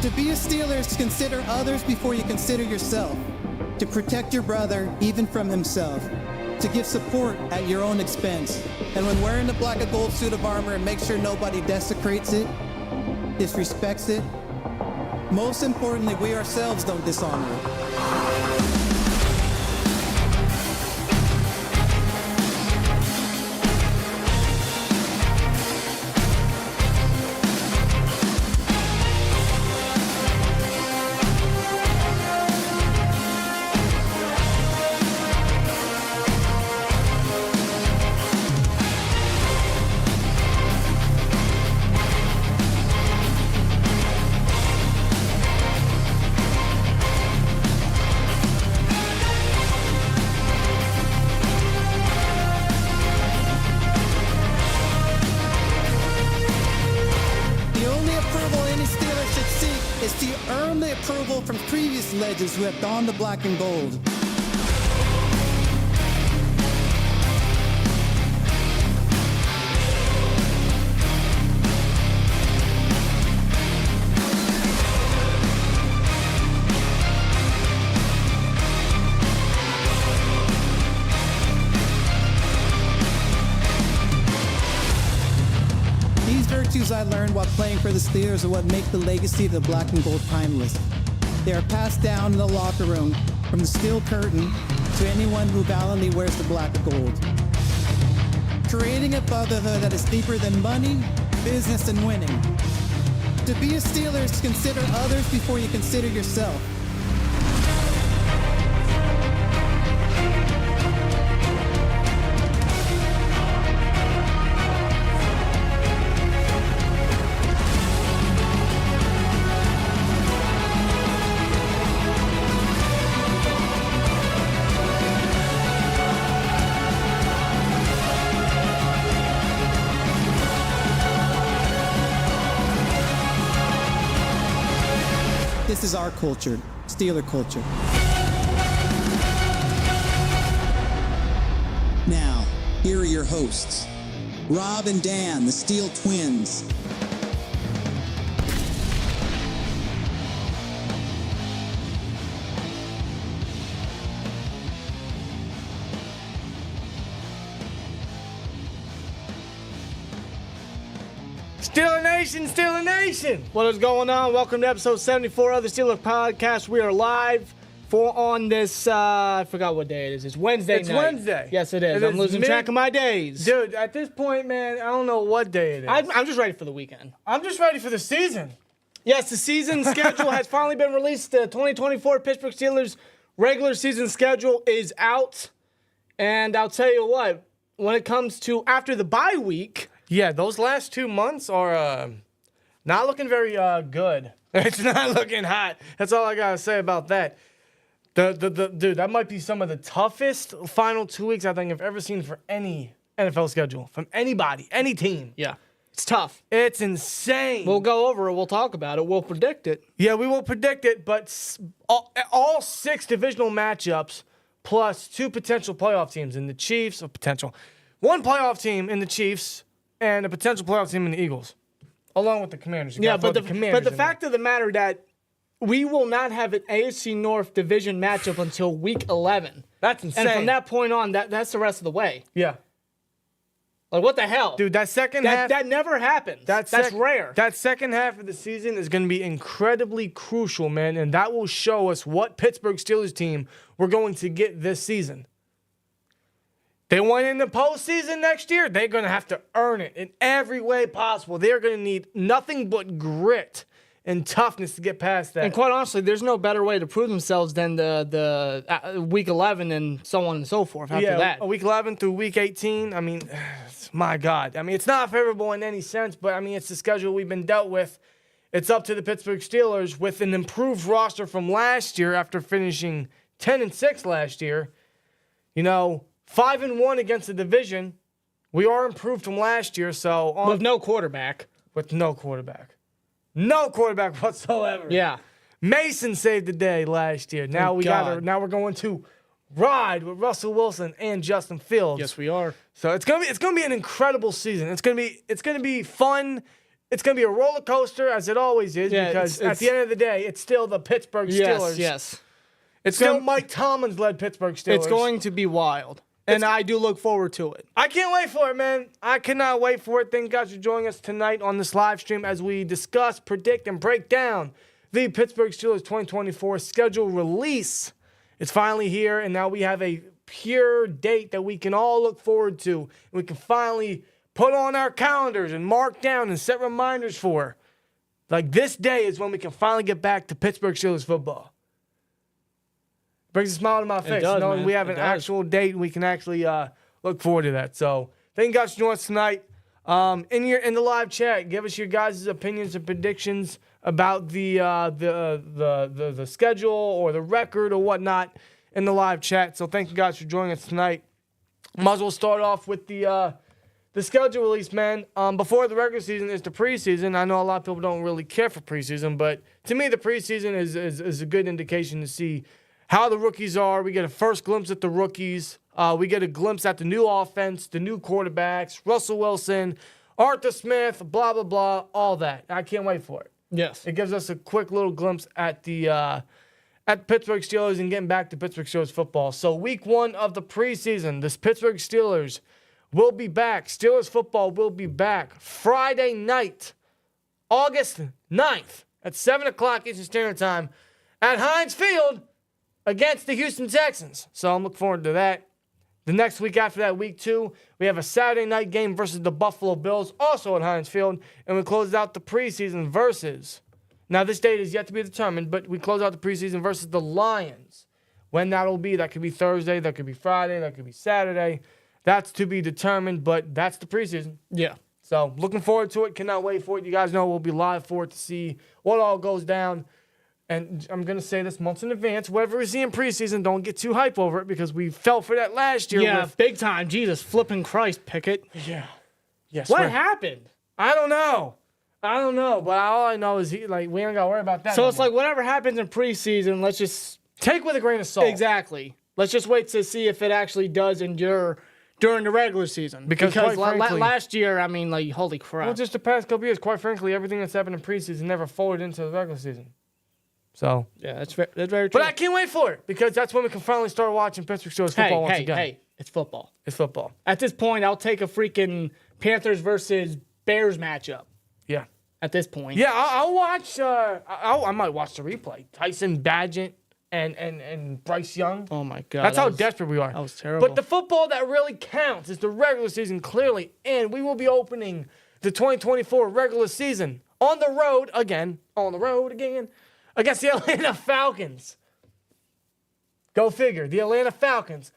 To be a Steelers, consider others before you consider yourself. To protect your brother, even from himself. To give support at your own expense. And when wearing the black and gold suit of armor, make sure nobody desecrates it, disrespects it. Most importantly, we ourselves don't dishonor it. From previous legends who have donned the black and gold. These virtues I learned while playing for the Steelers are what make the legacy of the black and gold timeless. They are passed down in the locker room from the steel curtain to anyone who valiantly wears the black and gold. Creating a brotherhood that is deeper than money, business, and winning. To be a Steelers, consider others before you consider yourself. This is our culture, Steeler culture. Now, here are your hosts, Rob and Dan, the SteelTwins. Steeler Nation! What is going on? Welcome to episode 74 of the Steeler Podcast. We are live on this, I forgot what day it is. It's Wednesday night. It's Wednesday. Yes, it is. I'm losing track of my days. Dude, at this point, man, I don't know what day it is. I'm just ready for the weekend. I'm just ready for the season. Yes, the season schedule has finally been released. The 2024 Pittsburgh Steelers regular season schedule is out. And I'll tell you what, when it comes to after the bye week... Yeah, those last 2 months are not looking very good. It's not looking hot. That's all I gotta say about that. Dude, that might be some of the toughest final 2 weeks I think I've ever seen for any NFL schedule from anybody, any team. Yeah, it's tough. It's insane. We'll go over it. We'll talk about it. We'll predict it. Yeah, we will predict it, but all 6 divisional matchups plus 2 potential playoff teams in the Chiefs, one playoff team in the Chiefs, and a potential playoff team in the Eagles, along with the Commanders. Yeah, but the fact of the matter that we will not have an AFC North division matchup until Week 11. That's insane. And from that point on, that's the rest of the way. Yeah. Like, what the hell? Dude, that second half... That never happens. That's rare. That second half of the season is going to be incredibly crucial, man, and that will show us what Pittsburgh Steelers team we're going to get this season. They want in the postseason next year, they're going to have to earn it in every way possible. They're going to need nothing but grit and toughness to get past that. And quite honestly, there's no better way to prove themselves than the Week 11 and so on and so forth after that. Week 11 through Week 18, I mean, my God. I mean, it's not favorable in any sense, but, I mean, it's the schedule we've been dealt with. It's up to the Pittsburgh Steelers with an improved roster from last year after finishing 10-6 last year. You know, 5-1 against the division. We are improved from last year, so with no quarterback. With no quarterback. No quarterback whatsoever. Yeah. Mason saved the day last year. Now we're going to ride with Russell Wilson and Justin Fields. Yes, we are. So it's gonna be an incredible season. It's gonna be fun. It's going to be a roller coaster, as it always is, Yeah, because it's- at the end of the day, it's still the Pittsburgh Steelers. Yes. It's still Mike Tomlin's-led Pittsburgh Steelers. It's going to be wild. And I do look forward to it. I can't wait for it, man. I cannot wait for it. Thank you guys for joining us tonight on this live stream as we discuss, predict, and break down the Pittsburgh Steelers 2024 schedule release. It's finally here, and now we have a pure date that we can all look forward to. And we can finally put on our calendars and mark down and set reminders for. Like, this day is when we can finally get back to Pittsburgh Steelers football. Brings a smile to my face, does, knowing man. we have It an does. actual date and we can actually look forward to that. So, thank you guys for joining us tonight. In the live chat, give us your guys' opinions and predictions about the schedule or the record or whatnot in the live chat. So, thank you guys for joining us tonight. Might as well start off with the schedule release, man. Before the regular season is the preseason. I know a lot of people don't really care for preseason, but to me, the preseason is a good indication to see how the rookies are. We get a first glimpse at the rookies. We get a glimpse at the new offense, the new quarterbacks, Russell Wilson, Arthur Smith, blah, blah, blah, all that. I can't wait for it. Yes. It gives us a quick little glimpse at the Pittsburgh Steelers and getting back to Pittsburgh Steelers football. So week 1 of the preseason, this Pittsburgh Steelers will be back. Steelers football will be back Friday night, August 9th at 7 o'clock Eastern Standard Time at Heinz Field against the Houston Texans. So I'm looking forward to that. The next week after that, week 2, we have a Saturday night game versus the Buffalo Bills, also at Heinz Field. And we close out the preseason versus, now this date is yet to be determined, but we close out the preseason versus the Lions. When that'll be, that could be Thursday, that could be Friday, that could be Saturday. That's to be determined, but that's the preseason. Yeah. So looking forward to it. Cannot wait for it. You guys know we'll be live for it to see what all goes down. And I'm going to say this months in advance. Whatever we see in preseason, don't get too hype over it because we fell for that last year. Yeah, with, big time. Jesus, flipping Christ, Pickett. Yeah. Yes. What happened? I don't know. But all I know is we ain't got to worry about that. So no it's more. like whatever happens in preseason, let's just Take with a grain of salt. exactly. Let's just wait to see if it actually does endure during the regular season. Because quite frankly- last year, I mean, like, holy crap. Well, just the past couple years, quite frankly, everything that's happened in preseason never folded into the regular season. So, yeah, that's very true. but I can't wait for it because that's when we can finally start watching Pittsburgh Steelers football once again. Hey, it's football. It's football. At this point, I'll take a freaking Panthers versus Bears matchup. Yeah. At this point. Yeah, I'll watch. I might watch the replay. Tyson Badgett and Bryce Young. Oh my God. That's how desperate we are. That was terrible. But the football that really counts is the regular season, clearly. And we will be opening the 2024 regular season on the road again, against the Atlanta Falcons. Go figure. The Atlanta Falcons.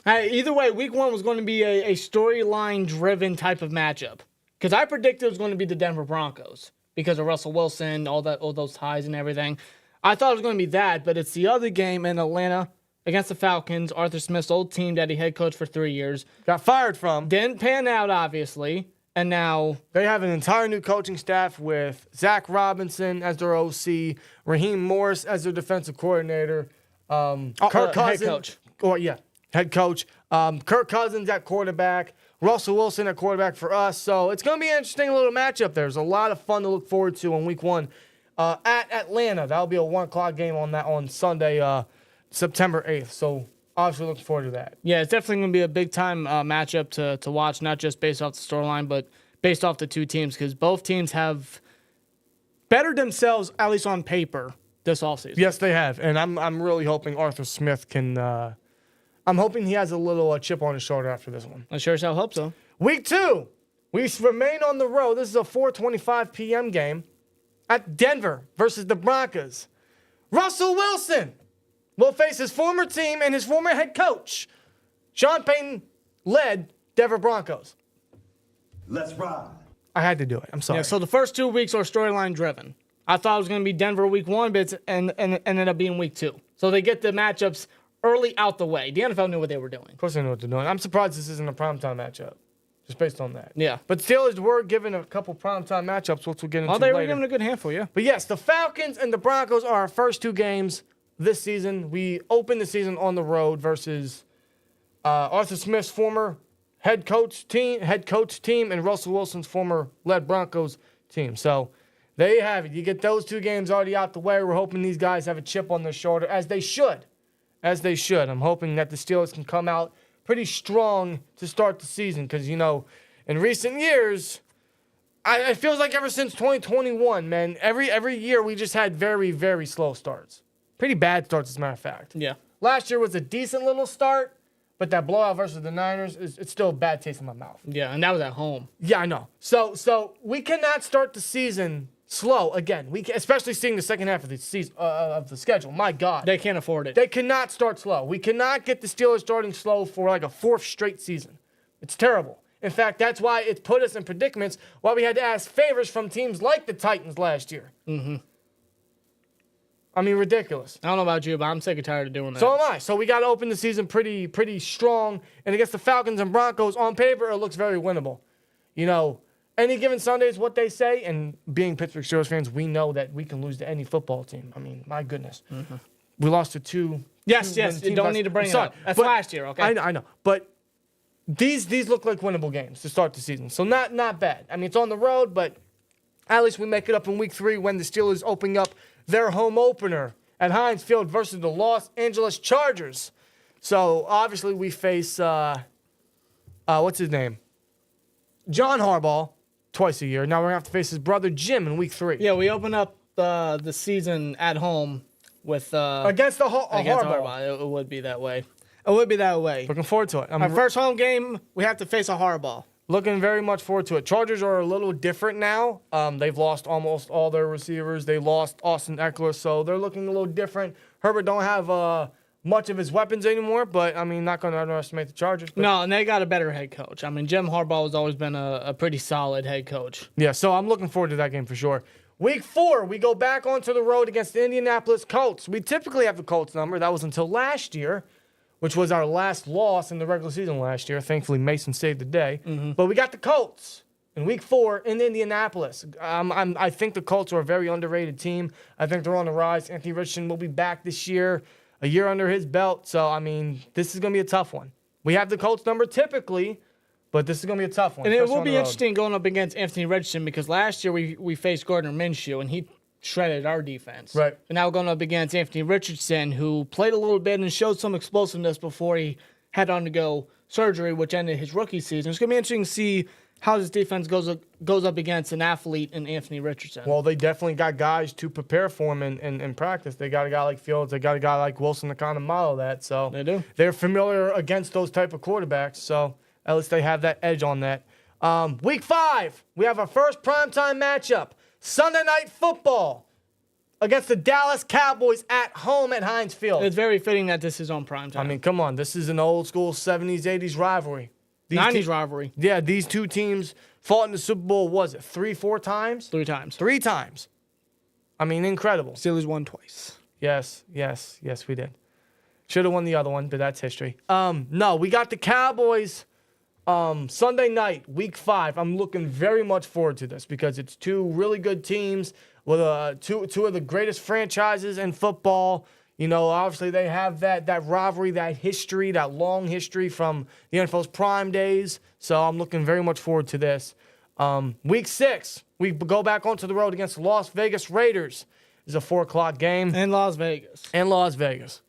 Hey, either way, week 1 was going to be a storyline-driven type of matchup. Because I predicted it was going to be the Denver Broncos because of Russell Wilson, all those ties and everything. I thought it was going to be that, but it's the other game in Atlanta against the Falcons, Arthur Smith's old team that he head coached for 3 years. Got fired from. Didn't pan out, obviously, and now They have an entire new coaching staff with Zach Robinson as their OC, Raheem Morris as their defensive coordinator, Kirk Cousins, head coach. Head coach. Kirk Cousins at quarterback, Russell Wilson at quarterback for us. So it's going to be an interesting little matchup there. There's a lot of fun to look forward to on week 1 at Atlanta. That'll be a 1 o'clock game on Sunday, September 8th. So obviously looking forward to that. Yeah, it's definitely going to be a big-time matchup to watch, not just based off the storyline, but based off the two teams, because both teams have bettered themselves, at least on paper, this offseason. Yes, they have. And I'm really hoping Arthur Smith can I'm hoping he has a little chip on his shoulder after this one. I sure as hell hope so. Week 2, we remain on the road. This is a 4:25 p.m. game at Denver versus the Broncos. Russell Wilson will face his former team and his former head coach, Sean Payton-led Denver Broncos. Let's ride. I had to do it. I'm sorry. Yeah, so the first 2 weeks are storyline-driven. I thought it was going to be Denver week 1, but it ended up being week 2. So they get the matchups early out the way. The NFL knew what they were doing. Of course I know what they're doing. I'm surprised this isn't a primetime matchup, just based on that. Yeah. But Steelers were given a couple primetime matchups, which we'll get into Well, they were later. giving a good handful, yeah. But yes, the Falcons and the Broncos are our first 2 games this season. We open the season on the road versus Arthur Smith's former head coach team and Russell Wilson's former led Broncos team. So there you have it. You get those 2 games already out the way. We're hoping these guys have a chip on their shoulder, as they should. As they should. I'm hoping that the Steelers can come out pretty strong to start the season because, you know, in recent years, it feels like ever since 2021, man, every year we just had very, very slow starts. Pretty bad starts, as a matter of fact. Yeah. Last year was a decent little start, but that blowout versus the Niners, it's still a bad taste in my mouth. Yeah, and that was at home. Yeah, I know. So we cannot start the season slow again. Especially seeing the second half of the season of the schedule. My God, They can't afford it. they cannot start slow. We cannot get the Steelers starting slow for like a 4th straight season. It's terrible. In fact, that's why it put us in predicaments. Why we had to ask favors from teams like the Titans last year. Mm-hmm. I mean, ridiculous. I don't know about you, but I'm sick and tired of doing that. So am I. So we got to open the season pretty strong. And against the Falcons and Broncos, on paper, it looks very winnable. You know, any given Sunday is what they say. And being Pittsburgh Steelers fans, we know that we can lose to any football team. I mean, my goodness. Mm-hmm. We lost to 2. Yes. You don't need to bring it up. That's last year, okay? I know. But these look like winnable games to start the season. So not bad. I mean, it's on the road, but at least we make it up in week 3 when the Steelers open up their home opener at Heinz Field versus the Los Angeles Chargers. So, obviously, we face, what's his name? John Harbaugh twice a year. Now we're going to have to face his brother Jim in week 3. Yeah, we open up the season at home with Against Harbaugh. It would be that way. It would be that way. Looking forward to it. Our first home game, we have to face a Harbaugh. Looking very much forward to it. Chargers are a little different now. They've lost almost all their receivers. They lost Austin Eckler, so they're looking a little different. Herbert don't have much of his weapons anymore, but, I mean, not going to underestimate the Chargers. But. No, and they got a better head coach. I mean, Jim Harbaugh has always been a pretty solid head coach. Yeah, so I'm looking forward to that game for sure. Week 4, we go back onto the road against the Indianapolis Colts. We typically have the Colts number. That was until last year, which was our last loss in the regular season last year. Thankfully, Mason saved the day. Mm-hmm. But we got the Colts in week 4 in Indianapolis. I think the Colts are a very underrated team. I think they're on the rise. Anthony Richardson will be back this year, a year under his belt. So, I mean, this is going to be a tough one. We have the Colts number typically, but this is going to be a tough one. And it will be interesting going up against Anthony Richardson because last year we faced Gardner Minshew, and he shredded our defense. Right. And now we're going up against Anthony Richardson, who played a little bit and showed some explosiveness before he had to undergo surgery, which ended his rookie season. It's going to be interesting to see how this defense goes up against an athlete in Anthony Richardson. Well, they definitely got guys to prepare for him in practice. They got a guy like Fields. They got a guy like Wilson to kind of model that. So they do. They're familiar against those type of quarterbacks. So at least they have that edge on that. Week 5, we have our first primetime matchup. Sunday Night Football against the Dallas Cowboys at home at Heinz Field. It's very fitting that this is on primetime. I mean, come on. This is an old school 70s, 80s rivalry. 90s rivalry. Yeah, these two teams fought in the Super Bowl, was it 3-4 times? 3 times. 3 times. I mean, incredible. Steelers won twice. Yes, we did. Should have won the other one, but that's history. No, we got the Cowboys Sunday night, week 5. I'm looking very much forward to this because it's 2 really good teams with two of the greatest franchises in football. You know, obviously they have that rivalry, that history, that long history from the NFL's prime days. So I'm looking very much forward to this. Week 6, we go back onto the road against the Las Vegas Raiders. It's a 4 o'clock game. In Las Vegas.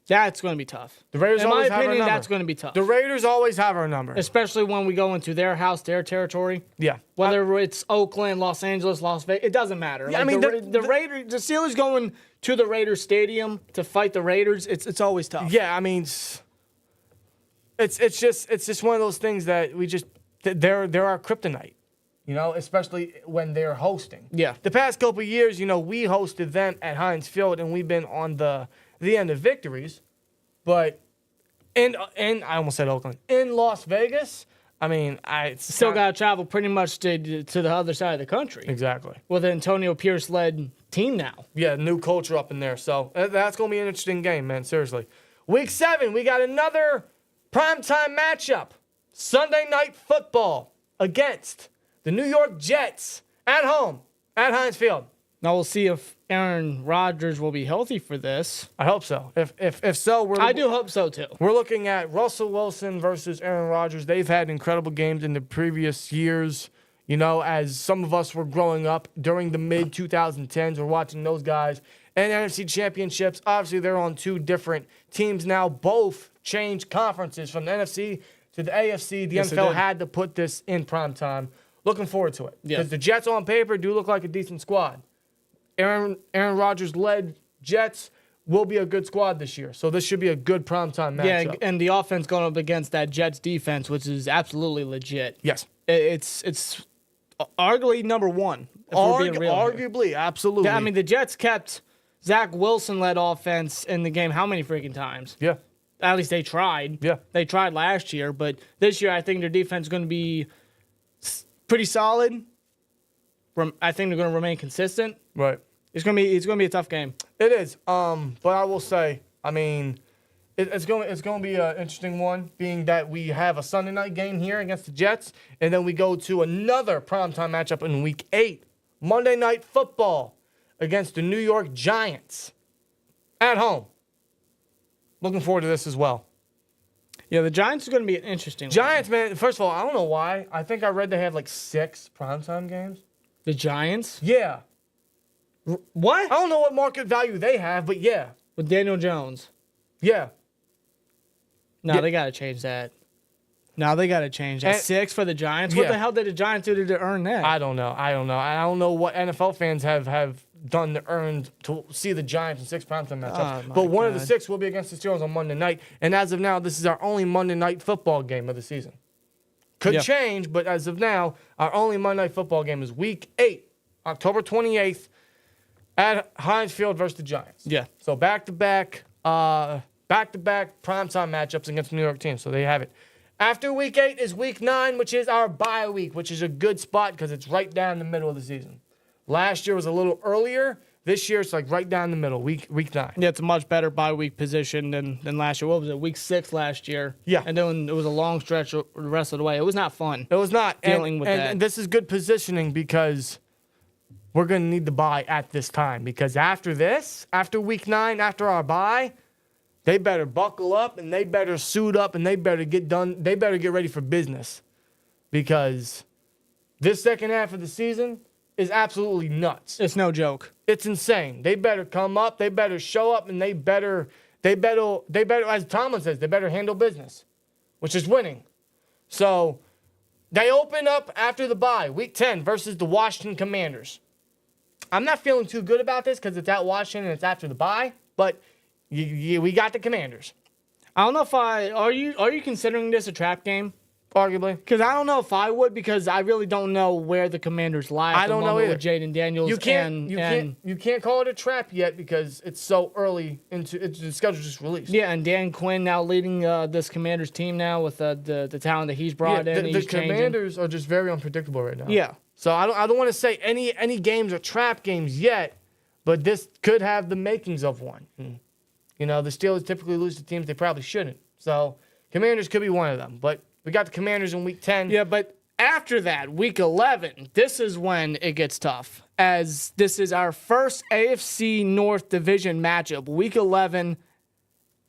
That's going to be tough. The Raiders in my always have our opinion, number. that's going to be tough. The Raiders always have our number. Especially when we go into their house, their territory. Yeah. Whether it's Oakland, Los Angeles, Las Vegas, it doesn't matter. Yeah, Like I mean, the Raiders, the Steelers going to the Raiders Stadium to fight the Raiders, it's always tough. Yeah, I mean, it's just one of those things that we just they're our kryptonite. You know, especially when they're hosting. Yeah. The past couple of years, you know, we hosted them at Heinz Field, and we've been on the end of victories. But I almost said Oakland. In Las Vegas, I mean, Still got to travel pretty much to the other side of the country. Exactly. With an Antonio Pierce-led team now. Yeah, new culture up in there. So that's going to be an interesting game, man, seriously. Week 7, we got another primetime matchup. Sunday Night Football against the New York Jets at home at Heinz Field. Now we'll see if Aaron Rodgers will be healthy for this. I hope so. If so, I do hope so too. We're looking at Russell Wilson versus Aaron Rodgers. They've had incredible games in the previous years. You know, as some of us were growing up during the mid-2010s, we're watching those guys. And NFC Championships, obviously they're on two different teams now. Both changed conferences from the NFC to the AFC. The Yes, NFL had to put this in prime time. Looking forward to it. Yeah. Because the Jets on paper do look like a decent squad. Aaron Rodgers-led Jets will be a good squad this year. So this should be a good primetime matchup. Yeah, and the offense going up against that Jets defense, which is absolutely legit. Yes. It's arguably number one. If we're being real here. Arguably, absolutely. Yeah, I mean, the Jets kept Zach Wilson-led offense in the game how many freaking times? Yeah. At least they tried. Yeah. They tried last year, but this year I think their defense is going to be pretty solid. I think they're going to remain consistent. Right. It's going to be a tough game. It is. But I will say, I mean, it's going to be an interesting one, being that we have a Sunday night game here against the Jets, and then we go to another primetime matchup in Week 8, Monday Night Football against the New York Giants at home. Looking forward to this as well. Yeah, the Giants are going to be an interesting one. Giants, man, first of all, I don't know why. I think I read they have like 6 primetime games. The Giants? Yeah. What? I don't know what market value they have, but yeah. With Daniel Jones. Yeah. No, Yeah. they got to change that. No, they got to change that. And- 6 for the Giants? What Yeah. the hell did the Giants do to earn that? I don't know. I don't know what NFL fans have done to earn to see the Giants in 6 primetime matchups. Oh, my But one of the God. 6 will be against the Steelers on Monday night. And as of now, this is our only Monday night football game of the season. Could Yeah. change, but as of now, our only Monday night football game is Week 8, October 28th, at Heinz Field versus the Giants. Yeah. So back-to-back primetime matchups against the New York teams. So there you have it. After Week 8 is Week 9, which is our bye week, which is a good spot because it's right down the middle of the season. Last year was a little earlier. This year it's like right down the middle, week 9. Yeah, it's a much better bye week position than last year. What was it? Week 6 last year. Yeah. And then it was a long stretch the rest of the way. It was not fun. It was not Dealing with that. And this is good positioning because we're going to need the bye at this time. Because after this, after Week 9, after our bye, they better buckle up and they better suit up and they better get done. They better get ready for business because this second half of the season is absolutely nuts. It's no joke. It's insane. They better come up. They better show up, and they better, as Tomlin says, they better handle business, which is winning. So they open up after the bye, Week 10 versus the Washington Commanders. I'm not feeling too good about this because it's at Washington and it's after the bye, but we got the Commanders, I don't know if are you considering this a trap game? arguably. Because I don't know if I would, because I really don't know where the Commanders lie. I don't know either. With Jaden Daniels. You can't call it a trap yet because it's so early into the schedule just released. Yeah, and Dan Quinn now leading this Commanders team now with the talent that he's brought in. The he's changing. Commanders are just very unpredictable right now. Yeah. So I don't want to say any games are trap games yet, but this could have the makings of one. You know, the Steelers typically lose to teams they probably shouldn't. So Commanders could be one of them. But we got the Commanders in Week 10. Yeah, but after that, Week 11, this is when it gets tough, as this is our first AFC North division matchup. Week 11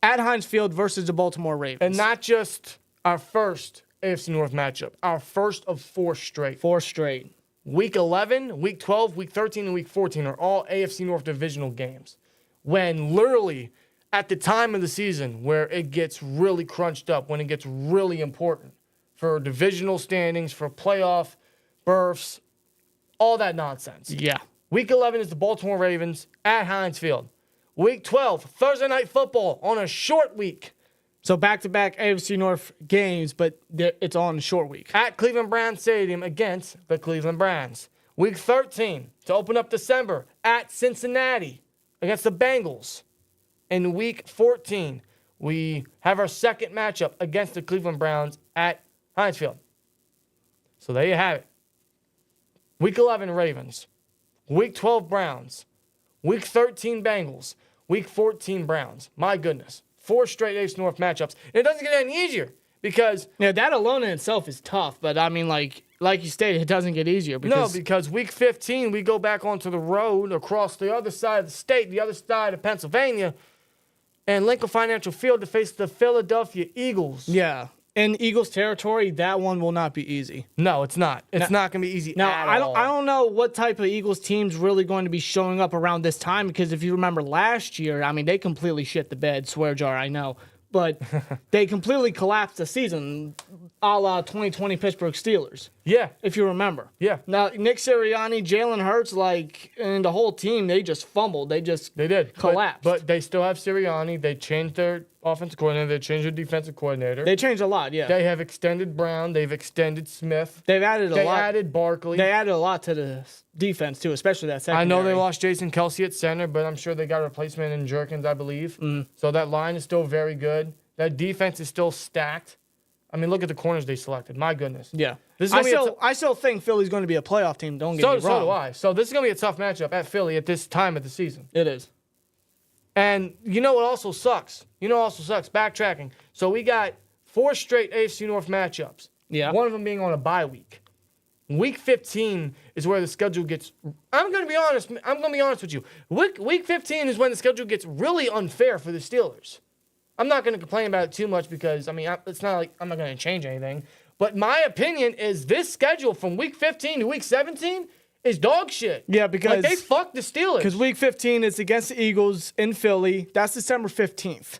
at Heinz Field versus the Baltimore Ravens. And not just our first AFC North matchup, our first of 4 straight. 4 straight. Week 11, Week 12, Week 13, and Week 14 are all AFC North divisional games. When literally at the time of the season where it gets really crunched up, when it gets really important for divisional standings, for playoff berths, all that nonsense. Yeah. Week 11 is the Baltimore Ravens at Heinz Field. Week 12, Thursday Night Football on a short week So back-to-back AFC North games, but it's on a short week. at Cleveland Browns Stadium against the Cleveland Browns. Week 13 to open up December at Cincinnati against the Bengals. In Week 14, we have our second matchup against the Cleveland Browns at Heinz Field. So there you have it. Week 11 Ravens. Week 12 Browns. Week 13 Bengals. Week 14 Browns. My goodness. 4 straight AFC North matchups. And it doesn't get any easier because Yeah, that alone in itself is tough, but I mean, like you stated, it doesn't get easier. because Week 15, we go back onto the road across the other side of the state, the other side of Pennsylvania, and Lincoln Financial Field to face the Philadelphia Eagles. Yeah. in Eagles territory, that one will not be easy. No, it's not. It's not going to be easy Now, at I all. don't know what type of Eagles team's really going to be showing up around this time, because if you remember last year, I mean, they completely shit the bed, swear jar, I know. But they completely collapsed the season, a la 2020 Pittsburgh Steelers, Yeah. if you remember. Yeah. Now, Nick Sirianni, Jalen Hurts, and the whole team, they just fumbled. They did. collapsed. But they still have Sirianni. They changed their offensive coordinator. They changed their defensive coordinator. They changed a lot, yeah. They have extended Brown. They've extended Smith. They've added a They lot. added Barkley. They added a lot to the defense, too, especially that secondary. I know they lost Jason Kelsey at center, but I'm sure they got a replacement in Jerkins, I believe. So that line is still very good. That defense is still stacked. I mean, look at the corners they selected. My goodness. Yeah. This is gonna be I still think Philly's going to be a playoff team. Don't get me wrong. So do I. So this is going to be a tough matchup at Philly at this time of the season. It is. And you know what also sucks? Backtracking. So we got 4 straight AFC North matchups. Yeah. One of them being on a bye week. Week 15 is where the schedule gets. I'm going to be honest with you. Week 15 is when the schedule gets really unfair for the Steelers. I'm not going to complain about it too much because, I mean, it's not like I'm not going to change anything. But my opinion is this schedule from week 15 to week 17 is dog shit. Yeah, because they fucked the Steelers. Because week 15 is against the Eagles in Philly. That's December 15th.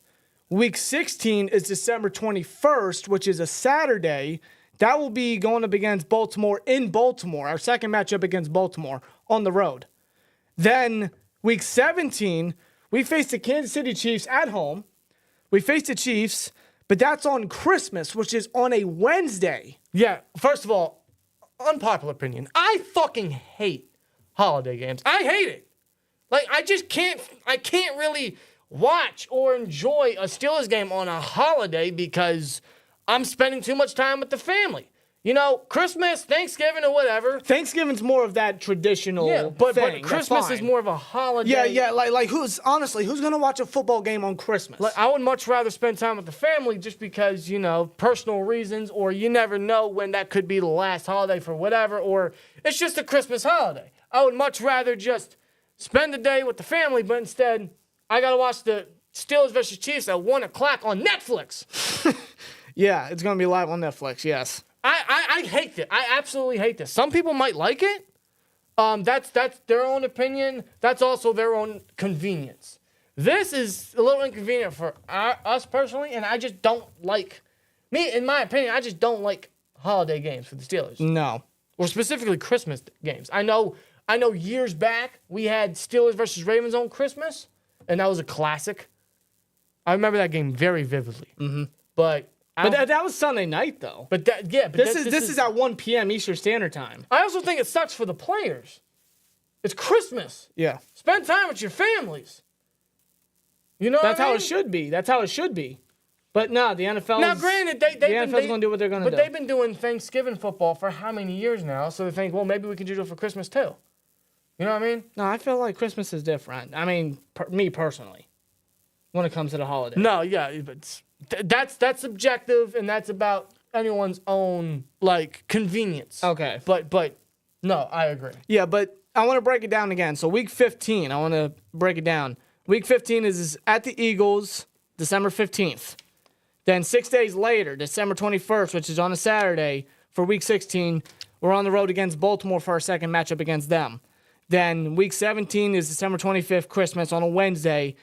Week 16 is December 21st, which is a Saturday. That will be going up against Baltimore in Baltimore, our second matchup against Baltimore on the road. Then week 17, we face the Kansas City Chiefs at home. We face the Chiefs, but that's on Christmas, which is on a Wednesday. Yeah, first of all, unpopular opinion. I fucking hate holiday games. I hate it. Like, I can't really watch or enjoy a Steelers game on a holiday because I'm spending too much time with the family. You know, Christmas, Thanksgiving, or whatever. Thanksgiving's more of that traditional but thing. Christmas is more of a holiday. Yeah. Like who's gonna watch a football game on Christmas? Like, I would much rather spend time with the family just because, you know, personal reasons, or you never know when that could be the last holiday for whatever, or it's just a Christmas holiday. I would much rather just spend the day with the family, but instead, I gotta watch the Steelers versus Chiefs at 1 o'clock on Netflix. Yeah, it's gonna be live on Netflix. Yes. I hate this. I absolutely hate this. Some people might like it. That's their own opinion. That's also their own convenience. This is a little inconvenient for us personally, and I just don't like in my opinion, I just don't like holiday games for the Steelers. No. Or specifically Christmas games. I know years back we had Steelers versus Ravens on Christmas, and that was a classic. I remember that game very vividly. Mm-hmm. But that was Sunday night though. This is at 1 p.m. Eastern Standard Time. I also think it sucks for the players. It's Christmas. Yeah. Spend time with your families. You know That's what I how mean? it should be. That's how it should be. But no, the NFL. Now, granted, the NFL's going to do what they're going to do. But they've been doing Thanksgiving football for how many years now? So they think, well, maybe we can do it for Christmas too. You know what I mean? No, I feel like Christmas is different. I mean, me personally, when it comes to the holiday. No, yeah, but that's subjective, and that's about anyone's own like convenience. Okay. But no, I agree. Yeah, but I want to break it down again. So week 15, I want to break it down. Week 15 is at the Eagles, December 15th. Then 6 days later, December 21st, which is on a Saturday, for week 16, we're on the road against Baltimore for our second matchup against them. Then week 17 is December 25th, Christmas, on a Wednesday,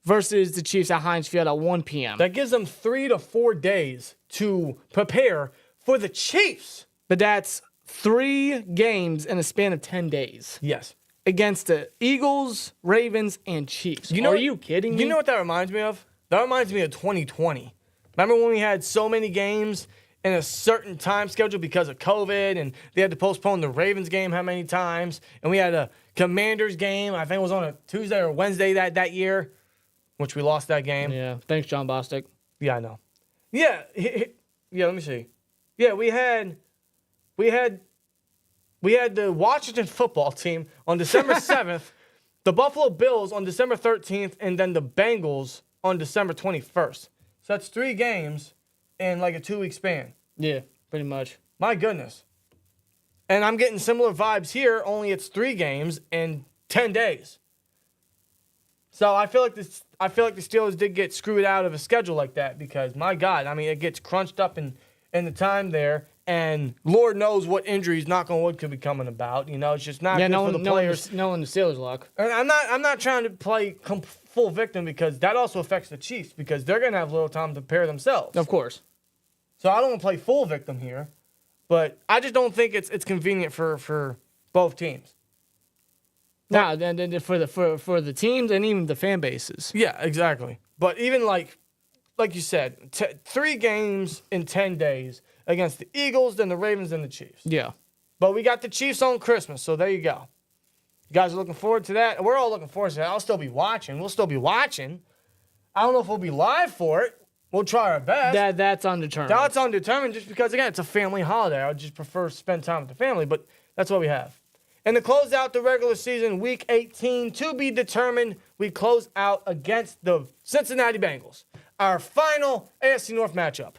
versus the Chiefs at Heinz Field at 1 p.m. That gives them 3 to 4 days to prepare for the Chiefs. But that's 3 games in a span of 10 days. Yes. Against the Eagles, Ravens, and Chiefs. Are you kidding me? You know what that reminds me of? That reminds me of 2020. Remember when we had so many games in a certain time schedule because of COVID, and they had to postpone the Ravens game how many times, and we had a Commanders game, I think it was on a Tuesday or Wednesday that year, which we lost that game. Yeah. Thanks, John Bostic. Yeah, I know. Yeah, let me see. Yeah, we had the Washington football team on December 7th, the Buffalo Bills on December 13th, and then the Bengals on December 21st. So that's 3 games in like a 2-week span. Yeah, pretty much. My goodness. And I'm getting similar vibes here, only it's 3 games in 10 days. So I feel like I feel like the Steelers did get screwed out of a schedule like that because, my God, I mean, it gets crunched up in the time there, and Lord knows what injuries, knock on wood, could be coming about. You know, it's just not good for the players. No one the Steelers luck. And I'm not trying to play full victim because that also affects the Chiefs because they're going to have little time to prepare themselves. Of course. So I don't want to play full victim here, but I just don't think it's convenient for both teams. No, then for the teams and even the fan bases. Yeah, exactly. But even like you said, 3 games in 10 days against the Eagles, then the Ravens, and the Chiefs. Yeah. But we got the Chiefs on Christmas, so there you go. You guys are looking forward to that? We're all looking forward to that. I'll still be watching. We'll still be watching. I don't know if we'll be live for it. We'll try our best. That's undetermined. That's undetermined just because, again, it's a family holiday. I would just prefer to spend time with the family, but that's what we have. And to close out the regular season, Week 18, to be determined, we close out against the Cincinnati Bengals, our final AFC North matchup.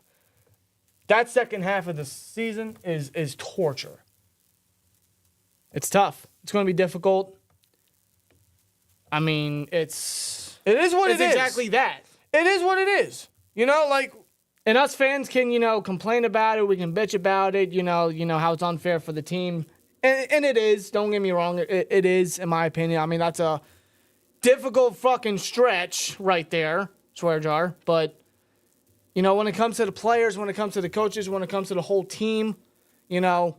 That second half of the season is torture. It's tough. It's going to be difficult. I mean, it is what it is. Exactly that. It is what it is. You know, like... And us fans can, complain about it. We can bitch about it. You know how it's unfair for the team. And it is. Don't get me wrong. It is, in my opinion. I mean, that's a difficult fucking stretch right there. Swear jar. But, when it comes to the players, when it comes to the coaches, when it comes to the whole team, the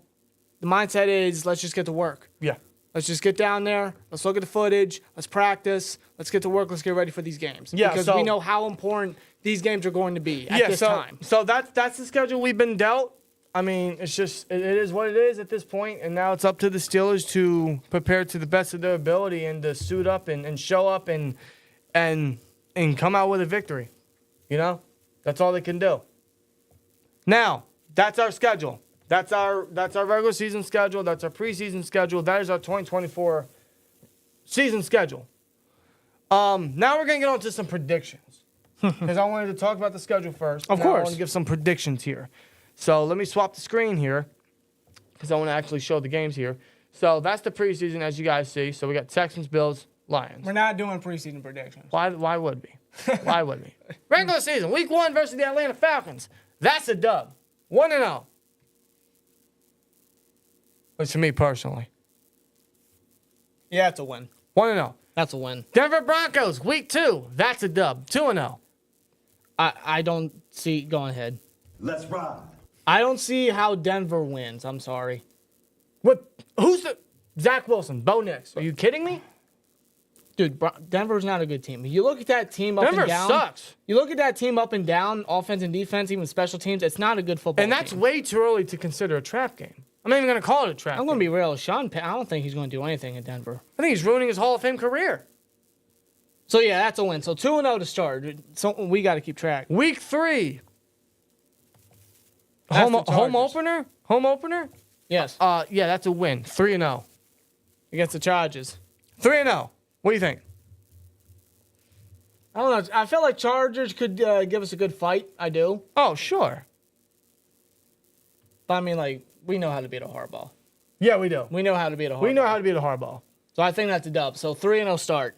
mindset is let's just get to work. Yeah. Let's just get down there. Let's look at the footage. Let's practice. Let's get to work. Let's get ready for these games. Yeah, because we know how important these games are going to be at this time. So that's the schedule we've been dealt. I mean, it's just it is what it is at this point, and now it's up to the Steelers to prepare to the best of their ability and to suit up and show up and come out with a victory. That's all they can do. Now, that's our schedule. That's our regular season schedule. That's our preseason schedule. That is our 2024 season schedule. Now we're gonna get on to some predictions because I wanted to talk about the schedule first. Of I course. want to give some predictions here. So let me swap the screen here because I want to actually show the games here. So that's the preseason, as you guys see. So we got Texans, Bills, Lions. We're not doing preseason predictions. Why would we? Why would we? Regular season, Week 1 versus the Atlanta Falcons. That's a dub. 1-0. But to me personally. Yeah, it's a win. 1-0. That's a win. Denver Broncos, Week 2. That's a dub. 2-0. I don't see. Go ahead. Let's ride. I don't see how Denver wins. I'm sorry. Who's the Zach Wilson? Bo Nix. Are you kidding me? Dude, Denver's not a good team. You look at that team up Denver and down. sucks. You look at that team up and down, offense and defense, even special teams. It's not a good football And that's team. way too early to consider a trap game. I'm not even going to call it a trap I'm game. going to be real. Sean Payton, I don't think he's going to do anything in Denver. I think he's ruining his Hall of Fame career. So, yeah, that's a win. So, 2-0 to start. So we got to keep track. Week 3. That's the Home Chargers. opener? Home opener? Yes. Yeah, that's a win. 3-0. Against the Chargers. 3-0. What do you think? I don't know. I feel like Chargers could give us a good fight. I do. Oh, sure. But, I mean, like, we know how to beat a hardball. Yeah, we do. We know how to beat a hardball. We know how to beat a hardball. So, I think that's a dub. So, 3-0 start.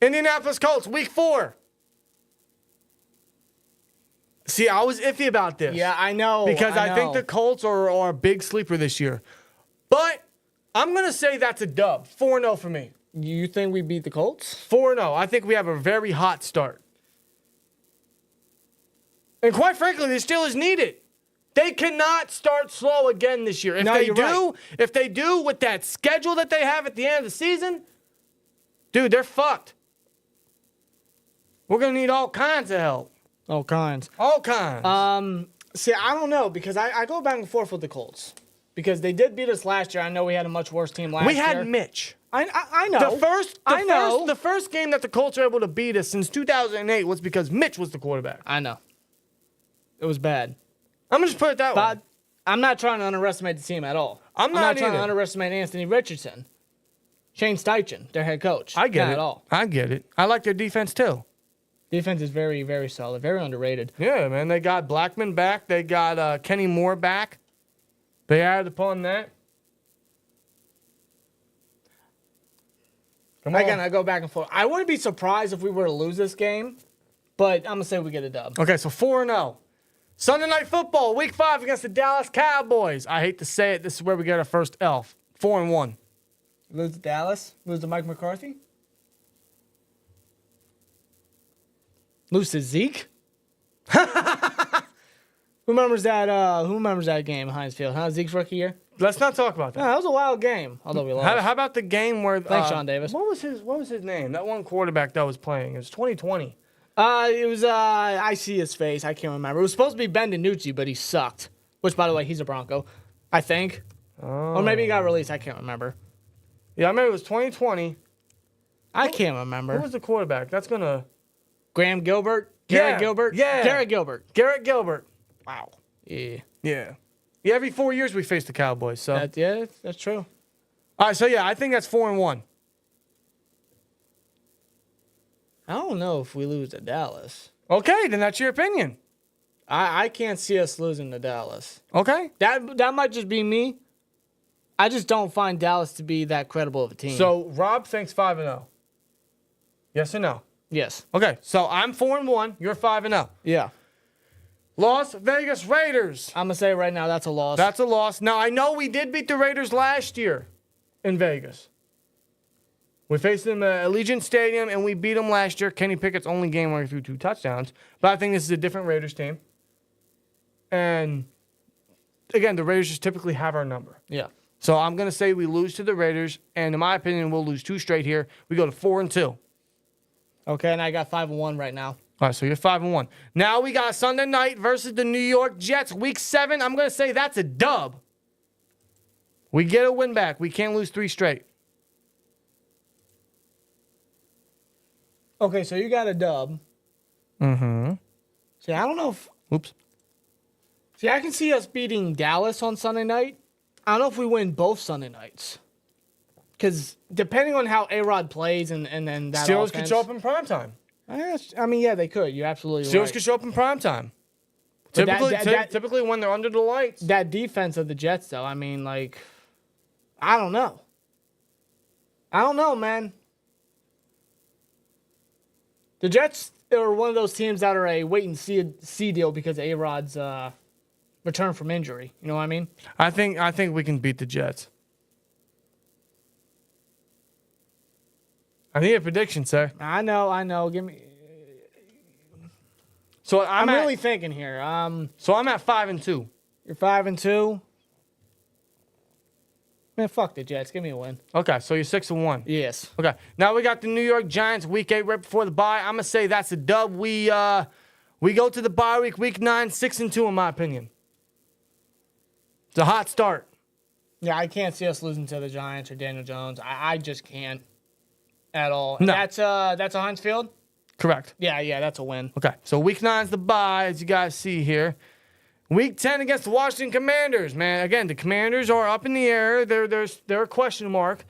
Indianapolis Colts, Week 4. See, I was iffy about this. Yeah, I know. Because I think know. the Colts are a big sleeper this year. But I'm going to say that's a dub. 4-0 for me. You think we beat the Colts? 4-0. I think we have a very hot start. And quite frankly, the Steelers need it. They cannot start slow again this year. If they do with that schedule that they have at the end of the season, dude, they're fucked. We're going to need all kinds of help. All kinds. All kinds. See, I don't know because I go back and forth with the Colts because they did beat us last year. I know we had a much worse team last year. We had Mitch. I know. The first game that the Colts were able to beat us since 2008 was because Mitch was the quarterback. I know. It was bad. I'm going to just put it that way. But I'm not trying to underestimate the team at all. I'm not trying to either. underestimate Anthony Richardson. Shane Steichen, their head coach. I get Not it. at all. I get it. I like their defense too. Defense is very, very solid. Very underrated. Yeah, man. They got Blackman back. They got Kenny Moore back. They added upon that. Come on. Again, I go back and forth. I wouldn't be surprised if we were to lose this game, but I'm gonna say we get a dub. Okay, so 4-0. Sunday Night Football, Week 5 against the Dallas Cowboys. I hate to say it, this is where we get our first L. 4-1. Lose to Dallas. Lose to Mike McCarthy. Lose to Zeke. Who remembers that game at Heinz Field? Zeke's rookie year. Let's not talk about No, that. that was a wild game. Although we lost. How about the game where Thanks, Sean Davis. What was his name? That one quarterback that was playing. It was 2020. It was I see his face. I can't remember. It was supposed to be Ben DiNucci, but he sucked. Which, by the way, he's a Bronco, I think. Oh. Or maybe he got released. I can't remember. Yeah, I remember it was 2020. I can't Who remember. was the quarterback? That's gonna Graham Gilbert. Garrett Gilbert. Yeah. Garrett Gilbert. Garrett Gilbert. Wow. Yeah. Yeah. Yeah. Every 4 years we face the Cowboys. So That's true. all right. So yeah, I think that's 4-1. I don't know if we lose to Dallas. Okay, then that's your opinion. I can't see us losing to Dallas. Okay. That might just be me. I just don't find Dallas to be that credible of a team. So Rob thinks 5-0. Yes or no? yes. Okay. So I'm 4-1. You're 5-0. Yeah. Las Vegas Raiders. I'm gonna say right now that's a loss. That's a loss. Now I know we did beat the Raiders last year in Vegas. We faced them at Allegiant Stadium and we beat them last year. Kenny Pickett's only game where he threw 2 touchdowns. But I think this is a different Raiders team. And again, the Raiders just typically have our number. yeah. So I'm going to say we lose to the Raiders. And in my opinion, we'll lose 2 straight here. We go to 4-2. Okay, and I got 5-1 right now. All right, so you're 5-1. Now we got Sunday night versus the New York Jets. Week 7, I'm going to say that's a dub. We get a win back. We can't lose 3 straight. Okay, so you got a dub. Mm-hmm. See, I don't know if. Oops. See, I can see us beating Dallas on Sunday night. I don't know if we win both Sunday nights. Because depending on how A-Rod plays and then that Steelers offense, could show up in primetime. I mean, yeah, they could. You're absolutely Steelers right. could show up in primetime. But Typically when they're under the lights. That defense of the Jets, though, I mean, like, I don't know. I don't know, man. The Jets are one of those teams that are a wait-and-see deal because of A-Rod's return from injury. You know what I mean? I think we can beat the Jets. I need a prediction, sir. I know. Give me. So I'm really thinking here. So I'm at 5-2. You're 5-2. Man, fuck the Jets. Give me a win. Okay, so you're 6-1. Yes. Okay, now we got the New York Giants, Week 8, right before the bye. I'm gonna say that's a dub. We go to the bye week 9, 6-2 in my opinion. It's a hot start. Yeah, I can't see us losing to the Giants or Daniel Jones. I just can't at all. No. That's a Heinz Field? Correct. Yeah, that's a win. Okay, so Week 9's the bye, as you guys see here. Week 10 against the Washington Commanders, man. Again, the Commanders are up in the air. They're a question mark.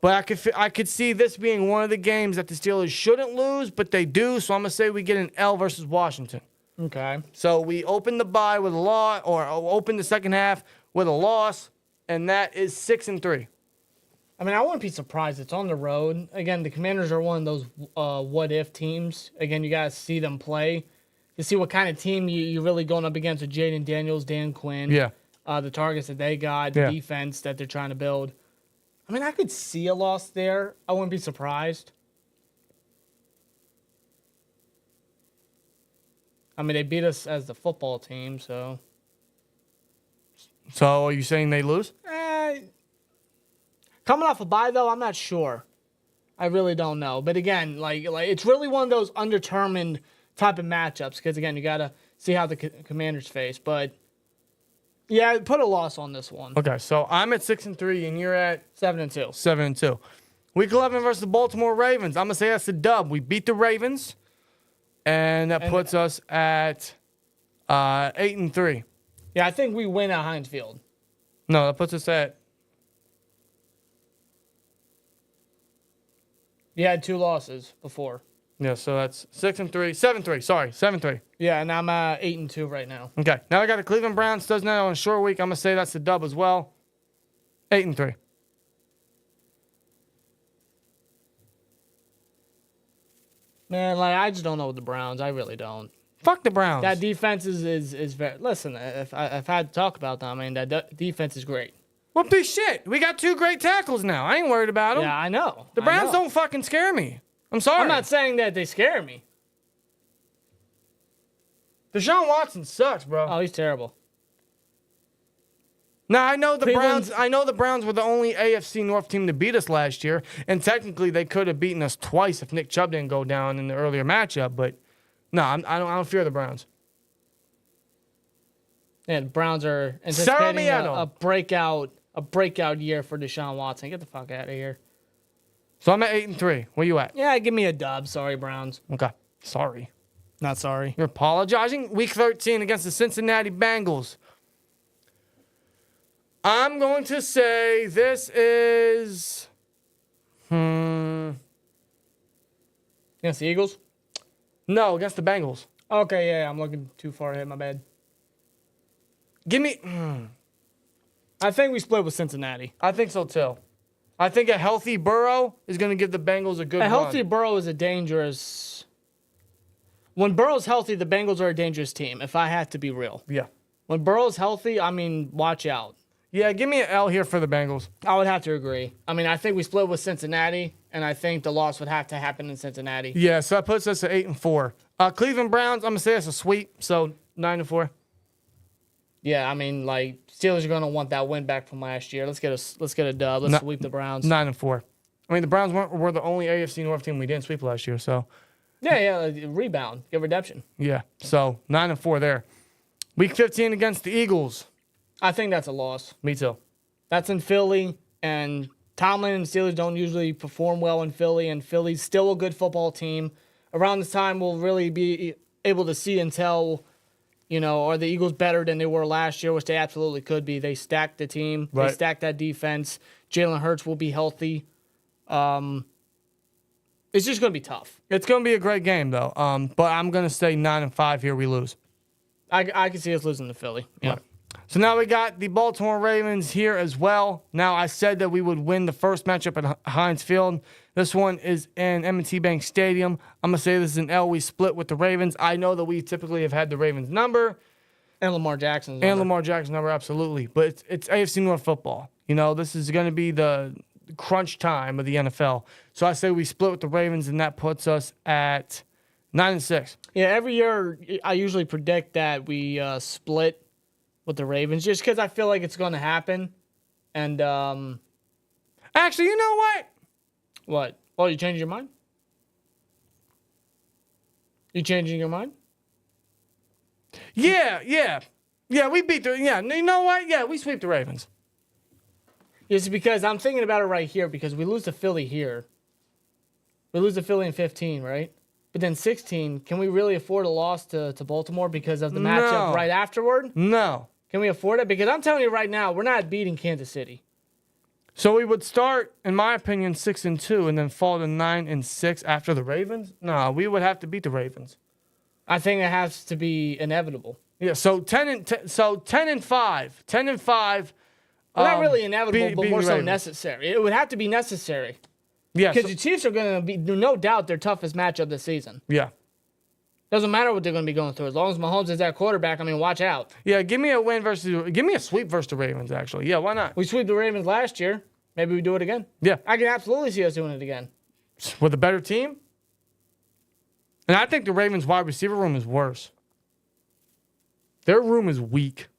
But I could see this being one of the games that the Steelers shouldn't lose, but they do. So I'm going to say we get an L versus Washington. Okay. So we open the bye with a loss, or open the second half with a loss, and that is 6-3. I mean, I wouldn't be surprised. It's on the road. Again, the Commanders are one of those what-if teams. Again, you got to see them play to see what kind of team you're really going up against with Jaden Daniels, Dan Quinn. Yeah. The targets that they got, the defense that they're trying to build. I mean, I could see a loss there. I wouldn't be surprised. I mean, they beat us as the football team, so. So are you saying they lose? Coming off a bye, though, I'm not sure. I really don't know. But again, like it's really one of those undetermined type of matchups because, again, you got to see how the Commanders face. But, yeah, put a loss on this one. Okay, so I'm at 6-3, and you're at 7-2. 7-2. Week 11 versus the Baltimore Ravens. I'm going to say that's a dub. We beat the Ravens, and that puts us at 8-3. Yeah, I think we win at Heinz Field. No, that puts us at... You had 2 losses before. Yeah, so that's 6-3. 7-3, sorry. 7-3. Yeah, and I'm 8-2 right now. Okay, now I got the Cleveland Browns. Does that on a short week. I'm going to say that's a dub as well. 8-3. Man, like I just don't know with the Browns. I really don't. Fuck the Browns. That defense is very. Listen, if I had to talk about them, I mean that defense is great. Well, be shit. We got 2 great tackles now. I ain't worried about them. Yeah, I know. The Browns don't fucking scare me. I'm sorry. I'm not saying that they scare me. Deshaun Watson sucks, bro. Oh, he's terrible. Now I know the Cleveland's- Browns. I know the Browns were the only AFC North team to beat us last year, and technically they could have beaten us twice if Nick Chubb didn't go down in the earlier matchup. But no, I don't fear the Browns. Yeah, the Browns are anticipating Saramiano. a breakout year for Deshaun Watson. Get the fuck out of here. So I'm at 8-3. Where you at? Yeah, give me a dub. Sorry, Browns. Okay. Sorry. Not sorry. You're apologizing? Week 13 against the Cincinnati Bengals. I'm going to say this is... Against the Eagles? No, against the Bengals. Okay, yeah, I'm looking too far ahead. My bad. Give me... I think we split with Cincinnati. I think so, too. I think a healthy Burrow is going to give the Bengals a good A healthy run. Burrow is a dangerous... When Burrow's healthy, the Bengals are a dangerous team, if I have to be real. Yeah. When Burrow's healthy, I mean, watch out. Yeah, give me an L here for the Bengals. I would have to agree. I mean, I think we split with Cincinnati, and I think the loss would have to happen in Cincinnati. Yeah, so that puts us at 8-4. Cleveland Browns, I'm going to say that's a sweep, so 9-4. Yeah, I mean, like, Steelers are going to want that win back from last year. Let's get a dub. Let's sweep the Browns. 9-4. I mean, the Browns were the only AFC North team we didn't sweep last year, so... Yeah, like, rebound. Get redemption. Yeah, so 9-4 there. Week 15 against the Eagles. I think that's a loss. Me too. That's in Philly, and Tomlin and Steelers don't usually perform well in Philly, and Philly's still a good football team. Around this time, we'll really be able to see and tell, are the Eagles better than they were last year, which they absolutely could be. They stacked the team. Right. They stacked that defense. Jalen Hurts will be healthy. It's just going to be tough. It's going to be a great game, though. But I'm going to say 9-5 here. We lose. I can see us losing to Philly. Yeah. Right. So now we got the Baltimore Ravens here as well. Now, I said that we would win the first matchup at Heinz Field. This one is in M&T Bank Stadium. I'm going to say this is an L. We split with the Ravens. I know that we typically have had the Ravens number. And Lamar Jackson's And Lamar Jackson's number, absolutely. But it's AFC North football. This is going to be the crunch time of the NFL. So I say we split with the Ravens, and that puts us at 9-6. Yeah, every year I usually predict that we split with the Ravens just because I feel like it's going to happen. And Actually, you know what? what? Oh, you changing your mind? You changing your mind? Yeah. We beat the. Yeah, you know what? Yeah, we sweep the Ravens. It's because I'm thinking about it right here because we lose to Philly here. We lose to Philly in 15, right? But then 16, can we really afford a loss to Baltimore because of the matchup No. right afterward? No. Can we afford it? Because I'm telling you right now, we're not beating Kansas City. So we would start, in my opinion, 6-2, and then fall to 9-6 after the Ravens. No, we would have to beat the Ravens. I think it has to be inevitable. Yeah. So 10-5. 10-5. Well, not really inevitable, but beating more the so Ravens. necessary. It would have to be necessary. Yeah. Because the Chiefs are going to be, no doubt, their toughest matchup this season. Yeah. Doesn't matter what they're going to be going through. As long as Mahomes is that quarterback, I mean, watch out. Yeah. Give me a sweep versus the Ravens. Actually. Yeah. Why not? We swept the Ravens last year. Maybe we do it again. Yeah. I can absolutely see us doing it again. With a better team. And I think the Ravens' wide receiver room is worse. Their room is weak.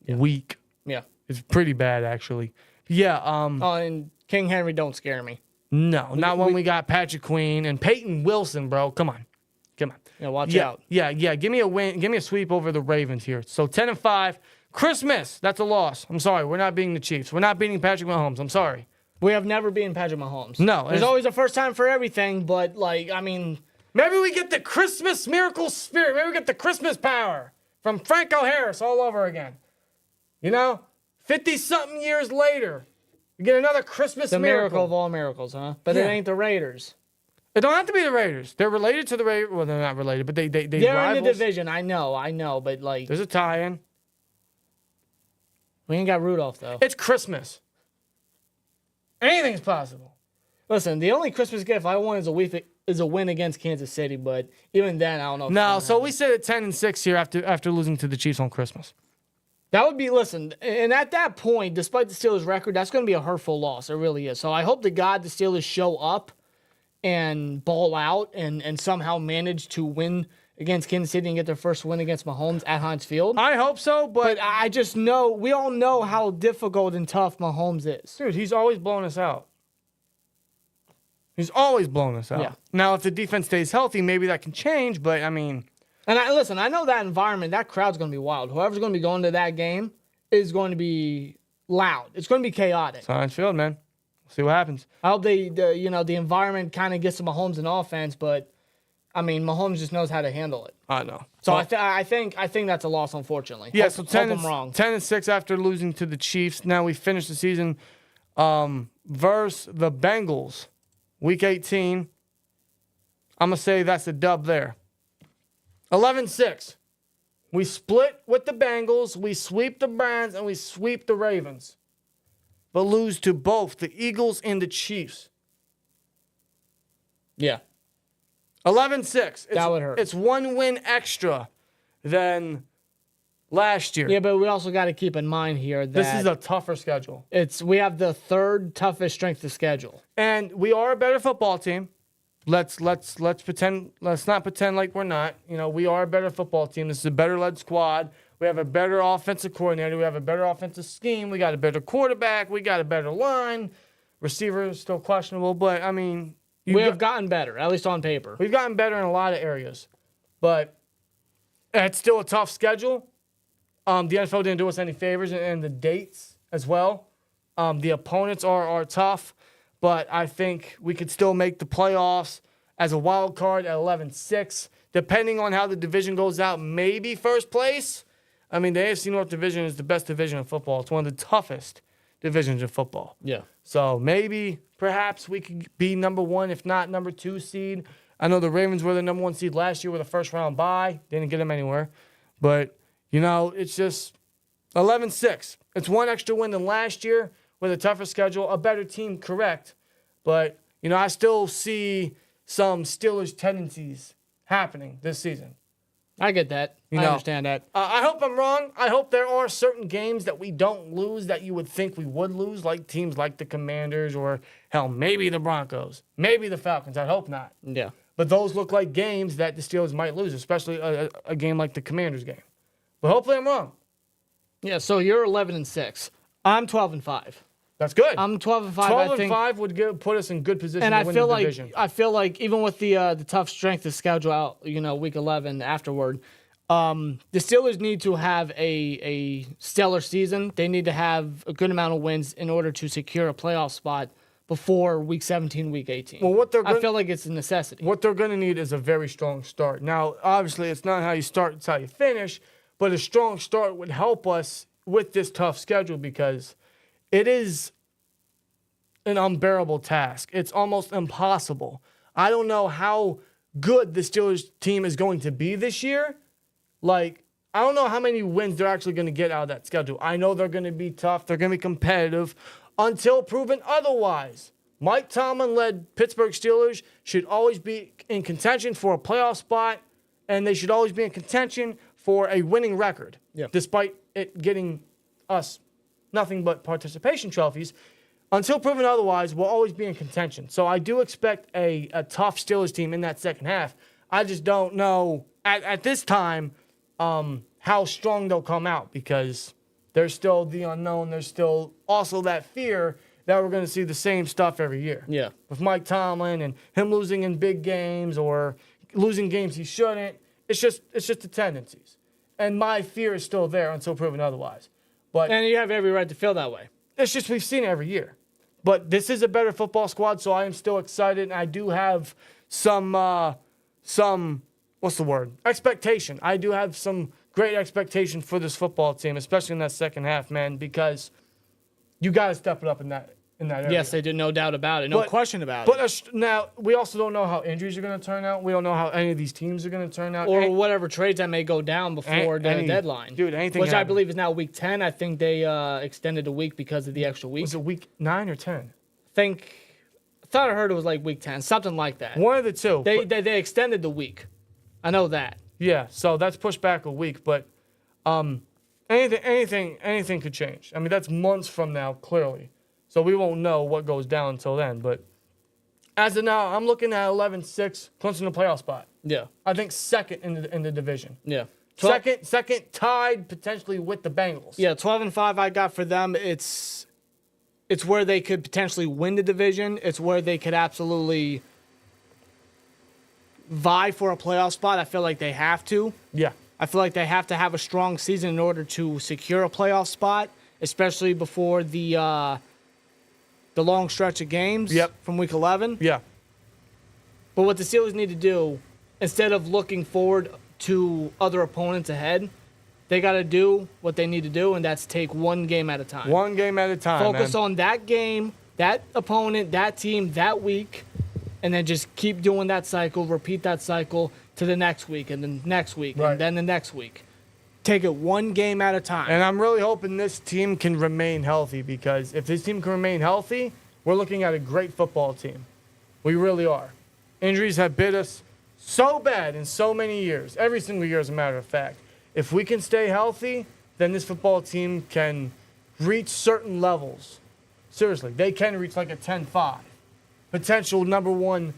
Yeah. Weak. Yeah. It's pretty bad, actually. Yeah. Oh, and King Henry don't scare me. No, not when we got Patrick Queen and Peyton Wilson, bro. Come on. Yeah, watch out. Yeah. Give me a win. Give me a sweep over the Ravens here. So 10-5. Christmas. That's a loss. I'm sorry. We're not beating the Chiefs. We're not beating Patrick Mahomes. I'm sorry. We have never beaten Patrick Mahomes. No, There's always a first time for everything, but, I mean, Maybe we get the Christmas miracle spirit. Maybe we get the Christmas power from Franco Harris all over again. 50-something years later, we get another Christmas the miracle. miracle of all miracles, huh? But it Yeah. ain't the Raiders. It don't have to be the Raiders. They're related to the Raiders. Well, they're not related, but they're They're rivals. in the division. I know, but, There's a tie-in. we ain't got Rudolph, though. It's Christmas. Anything's possible. Listen, the only Christmas gift I want is a is a win against Kansas City, but even then, I don't know. No, so we sit at 10-6 here after losing to the Chiefs on Christmas. That would be, listen, and at that point, despite the Steelers' record, that's going to be a hurtful loss. It really is. So I hope to God the Steelers show up and ball out and somehow manage to win against Kansas City and get their first win against Mahomes at Heinz Field. I hope so, but I just know, we all know how difficult and tough Mahomes is. dude, he's always blowing us out. He's always blowing us out. Yeah. Now, if the defense stays healthy, maybe that can change, but I mean... And I know that environment, that crowd's going to be wild. Whoever's going to be going to that game is going to be loud. It's going to be chaotic. It's Heinz Field, man. We'll see what happens. I hope the environment kind of gets to Mahomes in offense, but I mean, Mahomes just knows how to handle it. I know. So I think that's a loss, unfortunately. Yeah, Hope, so hope I'm wrong. 10-6 after losing to the Chiefs. Now we finish the season versus the Bengals, Week 18. I'm gonna say that's a dub there. 11-6. We split with the Bengals, we sweep the Browns, and we sweep the Ravens, but lose to both the Eagles and the Chiefs. Yeah. 11-6. That would hurt. It's one win extra than last year. Yeah, but we also got to keep in mind here that This is a tougher schedule. we have the third toughest strength of schedule. And we are a better football team. Let's pretend. Let's not pretend like we're not. You know, we are a better football team. This is a better led squad. We have a better offensive coordinator. We have a better offensive scheme. We got a better quarterback. We got a better line. Receiver is still questionable, but I mean, We have gotten better, at least on paper. we've gotten better in a lot of areas. But it's still a tough schedule. The NFL didn't do us any favors, and the dates as well. The opponents are tough. But I think we could still make the playoffs as a wild card at 11-6. Depending on how the division goes out, maybe first place. I mean, the AFC North division is the best division in football. It's one of the toughest divisions in football. Yeah. So maybe, perhaps we could be number one, if not number 2 seed. I know the Ravens were the number 1 seed last year with a first-round bye. Didn't get them anywhere. But, you know, it's just 11-6. It's one extra win than last year. With a tougher schedule, a better team, correct. But, you know, I still see some Steelers tendencies happening this season. I get that. I understand that. I hope I'm wrong. I hope there are certain games that we don't lose that you would think we would lose, like teams like the Commanders or, hell, maybe the Broncos, maybe the Falcons. I hope not. Yeah. But those look like games that the Steelers might lose, especially a game like the Commanders game. But hopefully I'm wrong. Yeah, so you're 11-6. I'm 12-5. That's good. I'm 12-5. 12-5 would put us in good position to win the division. I feel like even with the tough strength of schedule out, week 11 afterward, the Steelers need to have a stellar season. They need to have a good amount of wins in order to secure a playoff spot before week 17, week 18. Well, I feel like it's a necessity. What they're going to need is a very strong start. Now, obviously, it's not how you start, it's how you finish, but a strong start would help us with this tough schedule because it is an unbearable task. It's almost impossible. I don't know how good the Steelers team is going to be this year. I don't know how many wins they're actually going to get out of that schedule. I know they're going to be tough. They're going to be competitive until proven otherwise. Mike Tomlin-led Pittsburgh Steelers should always be in contention for a playoff spot, and they should always be in contention for a winning record, despite it getting us nothing but participation trophies. Until proven otherwise, we'll always be in contention. So I do expect a tough Steelers team in that second half. I just don't know at this time how strong they'll come out because there's still the unknown. There's still also that fear that we're going to see the same stuff every year. Yeah. With Mike Tomlin and him losing in big games or losing games he shouldn't. It's just the tendencies. And my fear is still there until proven otherwise. And you have every right to feel that way. It's just we've seen it every year. But this is a better football squad, so I am still excited. And I do have some what's the word? Expectation. I do have some great expectation for this football team, especially in that second half, man, because you got to step it up in that area. Yes, they did, no doubt about it. No question about it. But now, we also don't know how injuries are going to turn out. We don't know how any of these teams are going to turn out. Or whatever trades that may go down before the deadline. Dude, anything Which happen. I believe is now week 10. I think they extended a week because of the extra week. Was it week 9 or 10? I think thought I heard it was like week 10, something like that. One of the two. They extended the week. I know that. Yeah, so that's pushed back a week, but anything could change. I mean, that's months from now, clearly. So we won't know what goes down until then. But as of now, I'm looking at 11-6, clinching the playoff spot. Yeah. I think second in the division. Yeah. Second tied potentially with the Bengals. Yeah, 12-5 I got for them. It's where they could potentially win the division. It's where they could absolutely vie for a playoff spot. I feel like they have to. Yeah. I feel like they have to have a strong season in order to secure a playoff spot, especially before the long stretch of games from week 11. Yeah. But what the Steelers need to do, instead of looking forward to other opponents ahead, they got to do what they need to do, and that's take one game at a time. One game at a time. Focus on that game, that opponent, that team, that week, and then just keep doing that cycle, repeat that cycle to the next week, and then next week, and then the next week. Take it one game at a time. And I'm really hoping this team can remain healthy, because if this team can remain healthy, we're looking at a great football team. We really are. Injuries have bit us so bad in so many years, every single year as a matter of fact. If we can stay healthy, then this football team can reach certain levels. Seriously, they can reach like a 10-5. Potential number one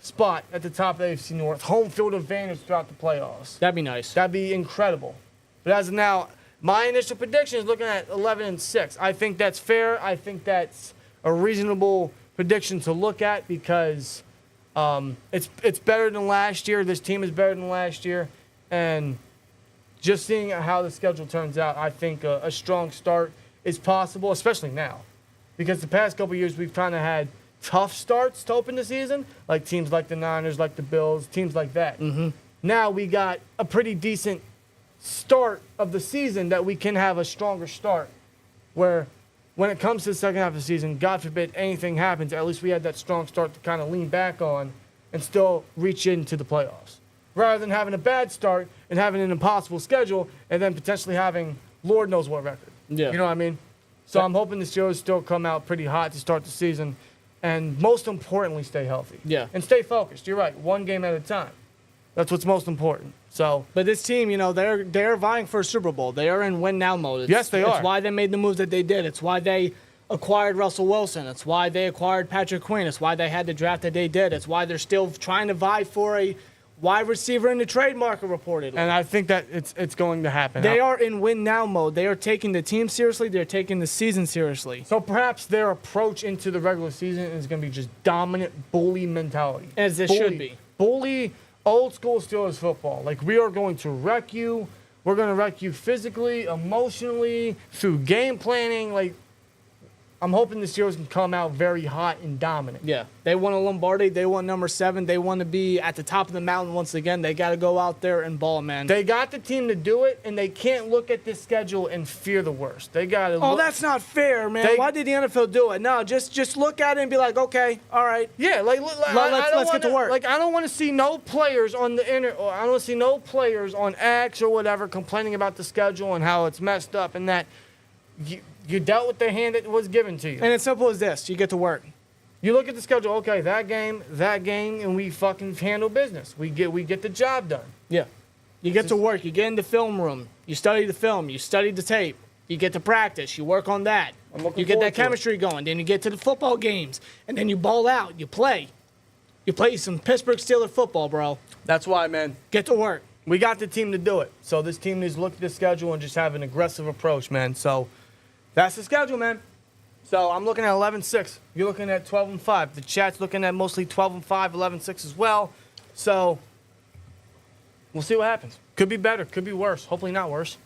spot at the top of the AFC North. Home field advantage throughout the playoffs. That'd be nice. That'd be incredible. But as of now, my initial prediction is looking at 11-6. I think that's fair. I think that's a reasonable prediction to look at, because it's better than last year. This team is better than last year. And just seeing how the schedule turns out, I think a strong start is possible, especially now. Because the past couple of years, we've kind of had tough starts to open the season, like teams like the Niners, like the Bills, teams like that. Mm-hmm. Now we got a pretty decent start of the season that we can have a stronger start, where when it comes to the second half of the season, God forbid anything happens, at least we had that strong start to kind of lean back on and still reach into the playoffs. Rather than having a bad start and having an impossible schedule and then potentially having Lord knows what record. Yeah. You know what I mean? So I'm hoping the Steelers still come out pretty hot to start the season, and most importantly, stay healthy. Yeah. And stay focused. You're right. One game at a time. That's what's most important. So, but this team, they're vying for a Super Bowl. They are in win now mode. Yes, they are. It's why they made the moves that they did. It's why they acquired Russell Wilson. It's why they acquired Patrick Quinn. It's why they had the draft that they did. It's why they're still trying to vie for a wide receiver in the trade market, reportedly. And I think that it's going to happen. They are in win now mode. They are taking the team seriously. They're taking the season seriously. So perhaps their approach into the regular season is going to be just dominant bully mentality. As it should be. Bully, old school Steelers football. Like, we are going to wreck you. We're going to wreck you physically, emotionally, through game planning. Like, I'm hoping the Steelers can come out very hot and dominant. Yeah. They won a Lombardi. They won number 7. They want to be at the top of the mountain once again. They got to go out there and ball, man. They got the team to do it, and they can't look at this schedule and fear the worst. They got to Oh, that's not fair, man. Why did the NFL do it? No, just look at it and be like, okay, all right. Yeah, let's get to work. Like, I don't want to see no players on the or I don't want to see no players on X or whatever complaining about the schedule and how it's messed up, and that you dealt with the hand that was given to you. And it's simple as this. You get to work. You look at the schedule, okay, that game, and we fucking handle business. We get the job done. Yeah. You get to work. You get in the film room. You study the film. You study the tape. You get to practice. You work on that. You get that chemistry going. Then you get to the football games. And then you ball out. You play. You play some Pittsburgh Steelers football, bro. That's why, man. Get to work. We got the team to do it. So this team needs to look at the schedule and just have an aggressive approach, man. So that's the schedule, man. So I'm looking at 11-6. You're looking at 12-5. The chat's looking at mostly 12-5, 11-6 as well. So we'll see what happens. Could be better. Could be worse. Hopefully not worse.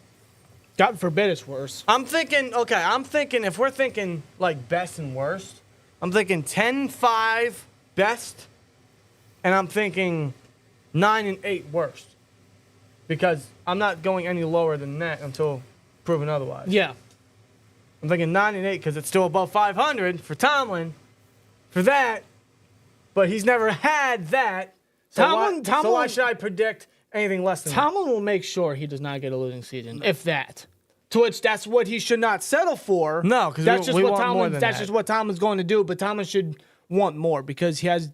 God forbid it's worse. I'm thinking if we're thinking like best and worst, I'm thinking 10-5 best, and I'm thinking 9-8 worst. Because I'm not going any lower than that until proven otherwise. Yeah. I'm thinking 9-8 because it's still above 500 for Tomlin. For that, but he's never had that. So why should I predict anything less than that? Tomlin will make sure he does not get a losing season, if that. To which that's what he should not settle for. No, because that's we just want more than that's that. just what Tomlin's going to do. But Tomlin should want more because he hasn't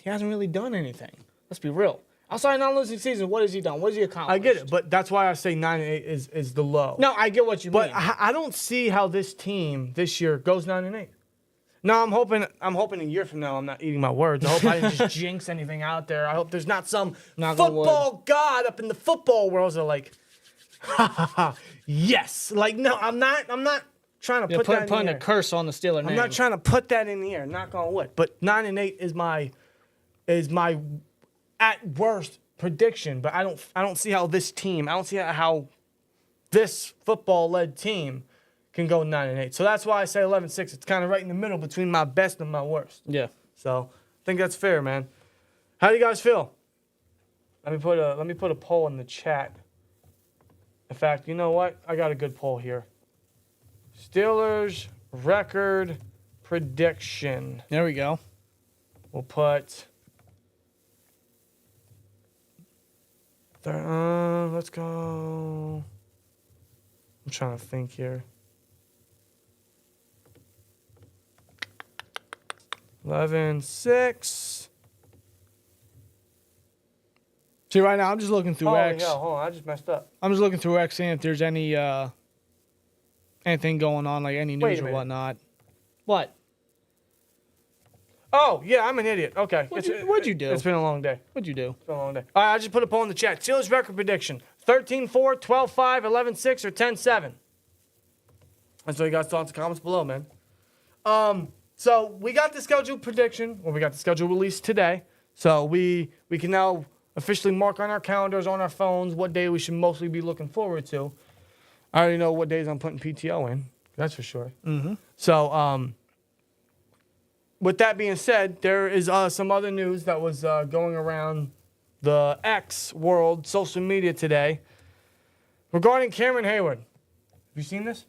really done anything. Let's be real. Outside of non-losing season, what has he done? What has he accomplished? I get it, but that's why I say 9-8 is the low. No, I get what you But mean. I don't see how this team this year goes 9-8. No, I'm hoping a year from now I'm not eating my words. I hope I didn't just jinx anything out there. I hope there's not some football god up in the football world that are like, ha ha ha, yes. Like, no, I'm not trying to You're put that in putting the a air. curse on the Steeler name. I'm not trying to put that in the air. Knock on wood. But 9-8 is my at worst prediction. But I don't see how this team. I don't see how this football-led team can go 9-8. So that's why I say 11-6. It's kind of right in the middle between my best and my worst. Yeah. So I think that's fair, man. How do you guys feel? Let me put a poll in the chat. In fact, you know what? I got a good poll here. Steelers record prediction. There we go. We'll put. Let's go. I'm trying to think here. 11-6. See, right now I'm just looking through Holy X. hell, hold on, I just messed up. I'm just looking through X, seeing if there's any anything going on, like any Wait news a or minute. whatnot. What? Oh, yeah, I'm an idiot. Okay. What'd you do? It's been a long day. What'd you do? It's been a long day. All right, I just put a poll in the chat. Steelers record prediction. 13-4, 12-5, 11-6, or 10-7. That's what you guys thought in the comments below, man. So we got the schedule prediction, or we got the schedule released today. So we can now officially mark on our calendars, on our phones, what day we should mostly be looking forward to. I already know what days I'm putting PTO in. That's for sure. Mm-hmm. So with that being said, there is some other news that was going around the X world, social media today, regarding Cameron Hayward. Have you seen this?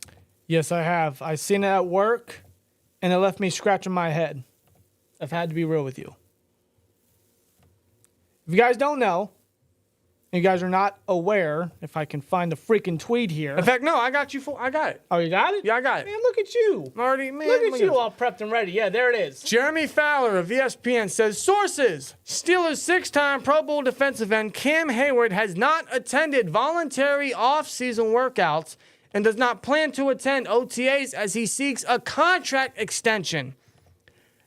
Yes, I have. I seen it at work, and it left me scratching my head. I've had to be real with you. If you guys don't know, and you guys are not aware, if I can find the freaking tweet here. In fact, no, I got you. I got it. Oh, you got it? Yeah, I got it. Man, look at you. I'm already, man, Look at at you this. all prepped and ready. Yeah, there it is. Jeremy Fowler of ESPN says, sources, Steelers six-time Pro Bowl defensive end Cam Hayward has not attended voluntary off-season workouts and does not plan to attend OTAs as he seeks a contract extension.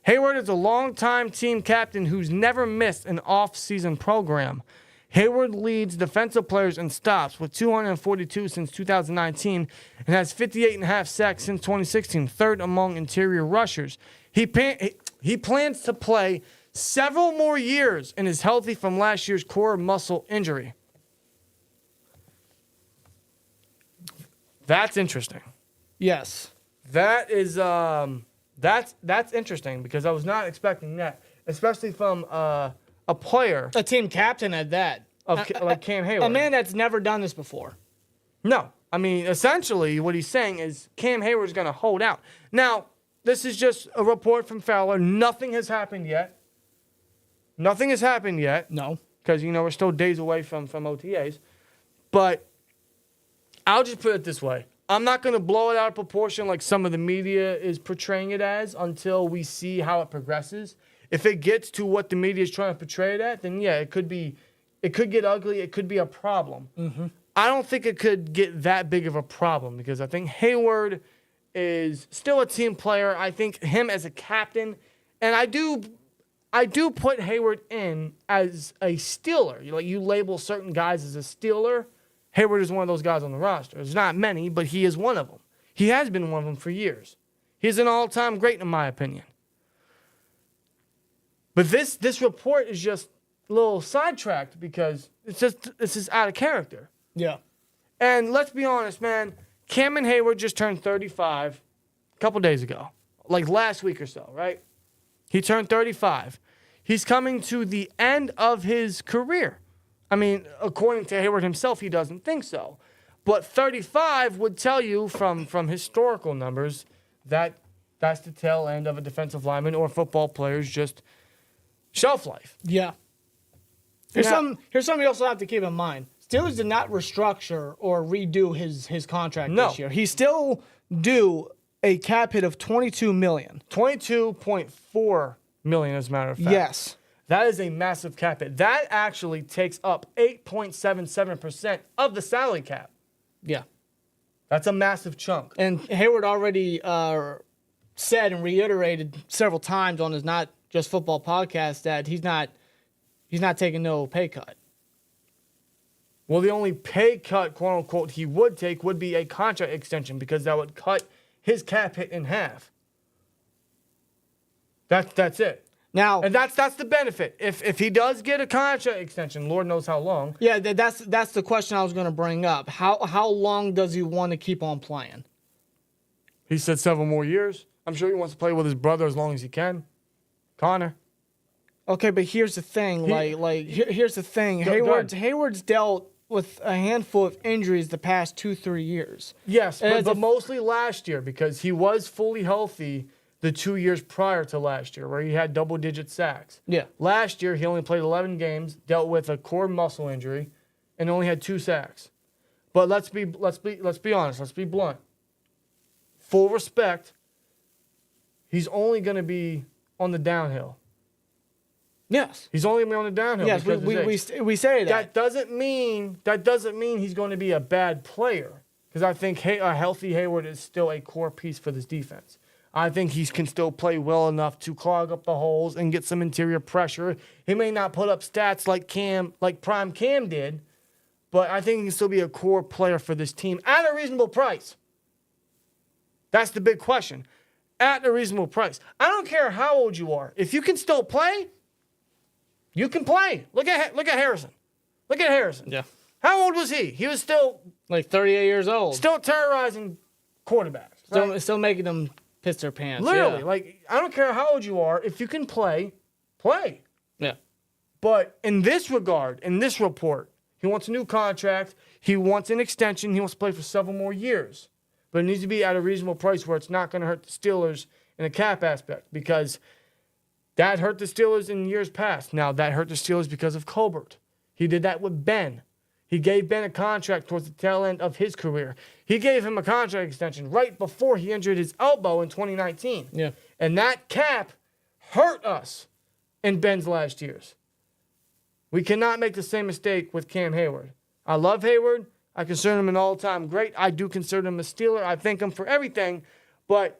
Hayward is a longtime team captain who's never missed an off-season program. Hayward leads defensive players in stops with 242 since 2019 and has 58.5 sacks since 2016, third among interior rushers. He plans to play several more years and is healthy from last year's core muscle injury. That's interesting. Yes. That is that's interesting because I was not expecting that, especially from a player A team captain at that. like Cam Hayward. A man that's never done this before. No. I mean, essentially what he's saying is Cam Hayward's going to hold out. Now, this is just a report from Fowler. Nothing has happened yet. Nothing has happened yet. No. Because, we're still days away from OTAs. But I'll just put it this way. I'm not going to blow it out of proportion like some of the media is portraying it as until we see how it progresses. If it gets to what the media is trying to portray it at, then yeah, it could get ugly. It could be a problem. Mm-hmm. I don't think it could get that big of a problem because I think Hayward is still a team player. I think him as a captain, and I do put Hayward in as a Steeler. You label certain guys as a Steeler. Hayward is one of those guys on the roster. There's not many, but he is one of them. He has been one of them for years. He's an all-time great in my opinion. But this report is just a little sidetracked because it's just out of character. Yeah. And let's be honest, man. Cameron Hayward just turned 35 a couple days ago, like last week or so, right? He turned 35. He's coming to the end of his career. I mean, according to Hayward himself, he doesn't think so. But 35 would tell you from historical numbers that that's the tail end of a defensive lineman or football player's just shelf life. Yeah. Here's something you also have to keep in mind. Steelers did not restructure or redo his contract this year. He still due a cap hit of $22 million. $22.4 million, as a matter of fact. Yes. That is a massive cap hit. That actually takes up 8.77% of the salary cap. Yeah. That's a massive chunk. And Hayward already said and reiterated several times on his Not Just Football podcast that he's not taking no pay cut. Well, the only pay cut, quote unquote, he would take would be a contract extension because that would cut his cap hit in half. That's it. Now, And that's the benefit. If he does get a contract extension, Lord knows how long. yeah, that's the question I was going to bring up. How long does he want to keep on playing? He said several more years. I'm sure he wants to play with his brother as long as he can. Connor. Okay, but here's the thing. Here's the thing. Go ahead. Hayward's dealt with a handful of injuries the past 2-3 years. Yes, And but mostly last year because he was fully healthy the 2 years prior to last year where he had double-digit sacks. Yeah. Last year, he only played 11 games, dealt with a core muscle injury, and only had 2 sacks. But let's be honest. Let's be blunt. Full respect, he's only going to be on the downhill. Yes. He's only going to be on the downhill. Yes, because of his age. we say that. That doesn't mean he's going to be a bad player. Because I think a healthy Hayward is still a core piece for this defense. I think he can still play well enough to clog up the holes and get some interior pressure. He may not put up stats like Prime Cam did, but I think he can still be a core player for this team at a reasonable price. That's the big question. At a reasonable price. I don't care how old you are. If you can still play, you can play. Look at Harrison. Look at Harrison. Yeah. How old was he? He was still Like 38 years old. still terrorizing quarterbacks. Right? Still making them piss their pants. Literally, Yeah. like I don't care how old you are. If you can play, play. Yeah. But in this regard, in this report, he wants a new contract. He wants an extension. He wants to play for several more years. But it needs to be at a reasonable price where it's not going to hurt the Steelers in a cap aspect because that hurt the Steelers in years past. Now, that hurt the Steelers because of Colbert. He did that with Ben. He gave Ben a contract towards the tail end of his career. He gave him a contract extension right before he injured his elbow in 2019. Yeah. And that cap hurt us in Ben's last years. We cannot make the same mistake with Cam Hayward. I love Hayward. I consider him an all-time great. I do consider him a Steeler. I thank him for everything. But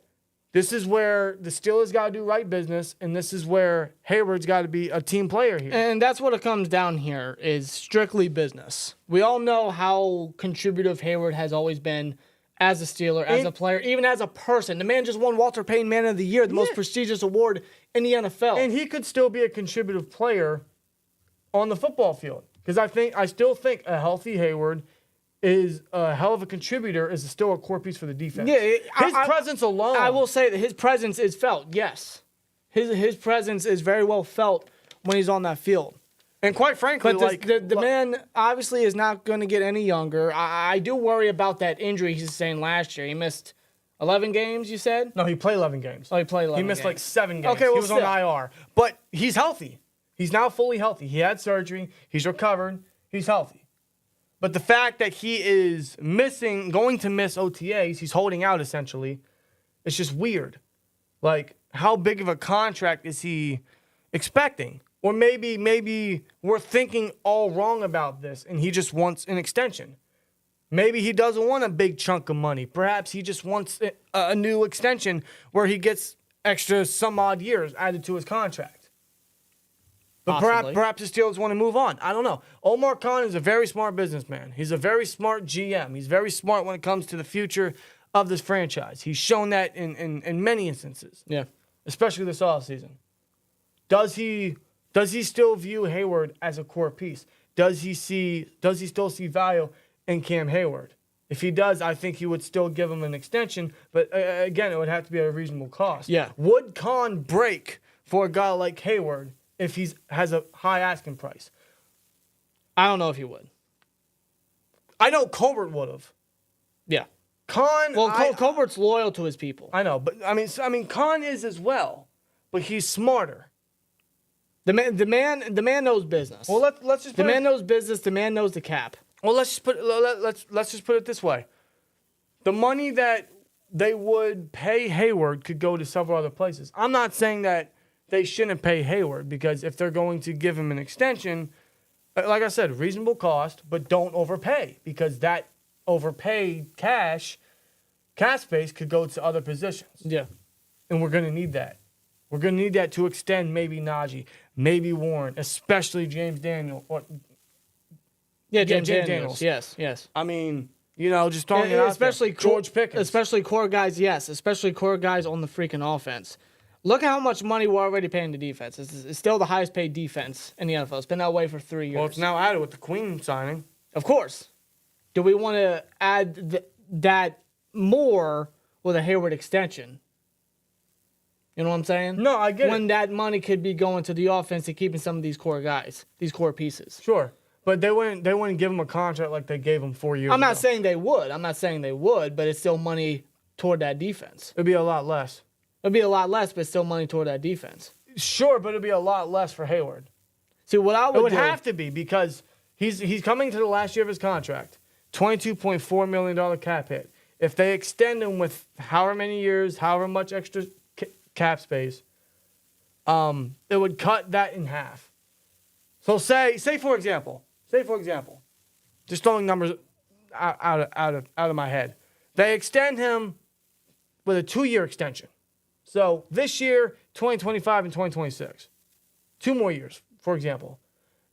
this is where the Steelers got to do right business, and this is where Hayward's got to be a team player here. And that's what it comes down here is strictly business. We all know how contributive Hayward has always been as a Steeler, as a player, even as a person. The man just won Walter Payton Man of the Year, the most prestigious award in the NFL. And he could still be a contributive player on the football field. Because I still think a healthy Hayward is a hell of a contributor, is still a core piece for the defense. Yeah, his presence alone. I will say that his presence is felt, yes. His presence is very well felt when he's on that field. And quite frankly, But the man obviously is not going to get any younger. I do worry about that injury he's saying last year. He missed 11 games, you said? No, he played 11 games. Oh, he played 11 He missed games. like 7 games. Okay, well, he was on still. IR. But he's healthy. He's now fully healthy. He had surgery. He's recovered. He's healthy. But the fact that he is going to miss OTAs, he's holding out essentially, it's just weird. Like, how big of a contract is he expecting? Or maybe we're thinking all wrong about this and he just wants an extension. Maybe he doesn't want a big chunk of money. Perhaps he just wants a new extension where he gets extra some odd years added to his contract. But perhaps the Steelers want to move on. I don't know. Omar Khan is a very smart businessman. He's a very smart GM. He's very smart when it comes to the future of this franchise. He's shown that in many instances. Yeah. Especially this offseason. Does he still view Hayward as a core piece? Does he still see value in Cam Hayward? If he does, I think he would still give him an extension. But again, it would have to be at a reasonable cost. Yeah. Would Khan break for a guy like Hayward if he has a high asking price? I don't know if he would. I know Colbert would have. Yeah. Khan. Well, Colbert's loyal to his people. I know, but I mean, Khan is as well, but he's smarter. The man knows business. Well, let's just the man knows business. The man knows the cap. Well, let's just put it this way: the money that they would pay Hayward could go to several other places. I'm not saying that they shouldn't pay Hayward, because if they're going to give him an extension, like I said, reasonable cost, but don't overpay, because that overpaid cash space could go to other positions. Yeah. And we're going to need that. We're going to need that to extend maybe Najee, maybe Warren, especially James Daniel. James Daniels. Yes. I mean, just throwing it out especially there. George Pickens. Especially core guys, yes. Especially core guys on the freaking offense. Look at how much money we're already paying the defense. It's still the highest paid defense in the NFL. It's been that way for 3 years. Well, it's now added with the Queen signing. Of course. Do we want to add that more with a Hayward extension? You know what I'm saying? No, I get it. When that money could be going to the offense and keeping some of these core guys, these core pieces. Sure. But they wouldn't give him a contract like they gave him 4 years ago. I'm not saying they would, but it's still money toward that defense. It'd be a lot less. It'd be a lot less, but still money toward that defense. Sure, but it'd be a lot less for Hayward. See, what I would It would do, have to be, because he's coming to the last year of his contract. $22.4 million cap hit. If they extend him with however many years, however much extra cap space, it would cut that in half. So say for example, just throwing numbers out of my head, they extend him with a 2-year extension. So this year, 2025 and 2026, 2 more years, for example,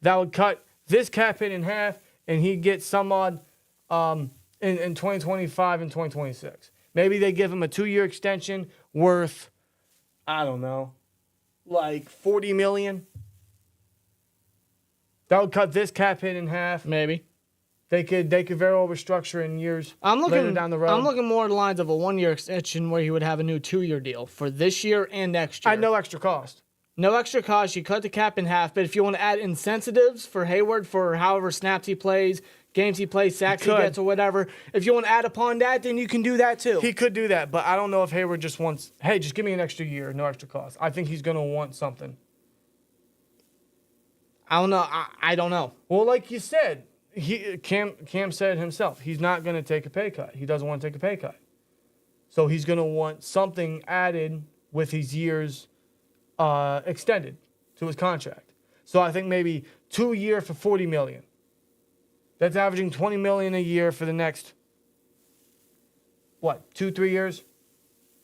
that would cut this cap hit in half, and he'd get some odd in 2025 and 2026. Maybe they give him a 2-year extension worth, I don't know, like $40 million. That would cut this cap hit in half. maybe. They could very well restructure in years later down the road. I'm looking more along the lines of a 1-year extension where he would have a new 2-year deal for this year and next year. At no extra cost. No extra cost. You cut the cap in half, but if you want to add incentives for Hayward for however snaps he plays, games he plays, sacks he gets, or whatever, if you want to add upon that, then you can do that too. He could do that, but I don't know if Hayward just wants, hey, just give me an extra year, no extra cost. I think he's going to want something. I don't know. I don't know. Well, like you said, Cam said himself, he's not going to take a pay cut. He doesn't want to take a pay cut. So he's going to want something added with his years extended to his contract. So I think maybe 2 years for $40 million. That's averaging $20 million a year for the next, 2-3 years?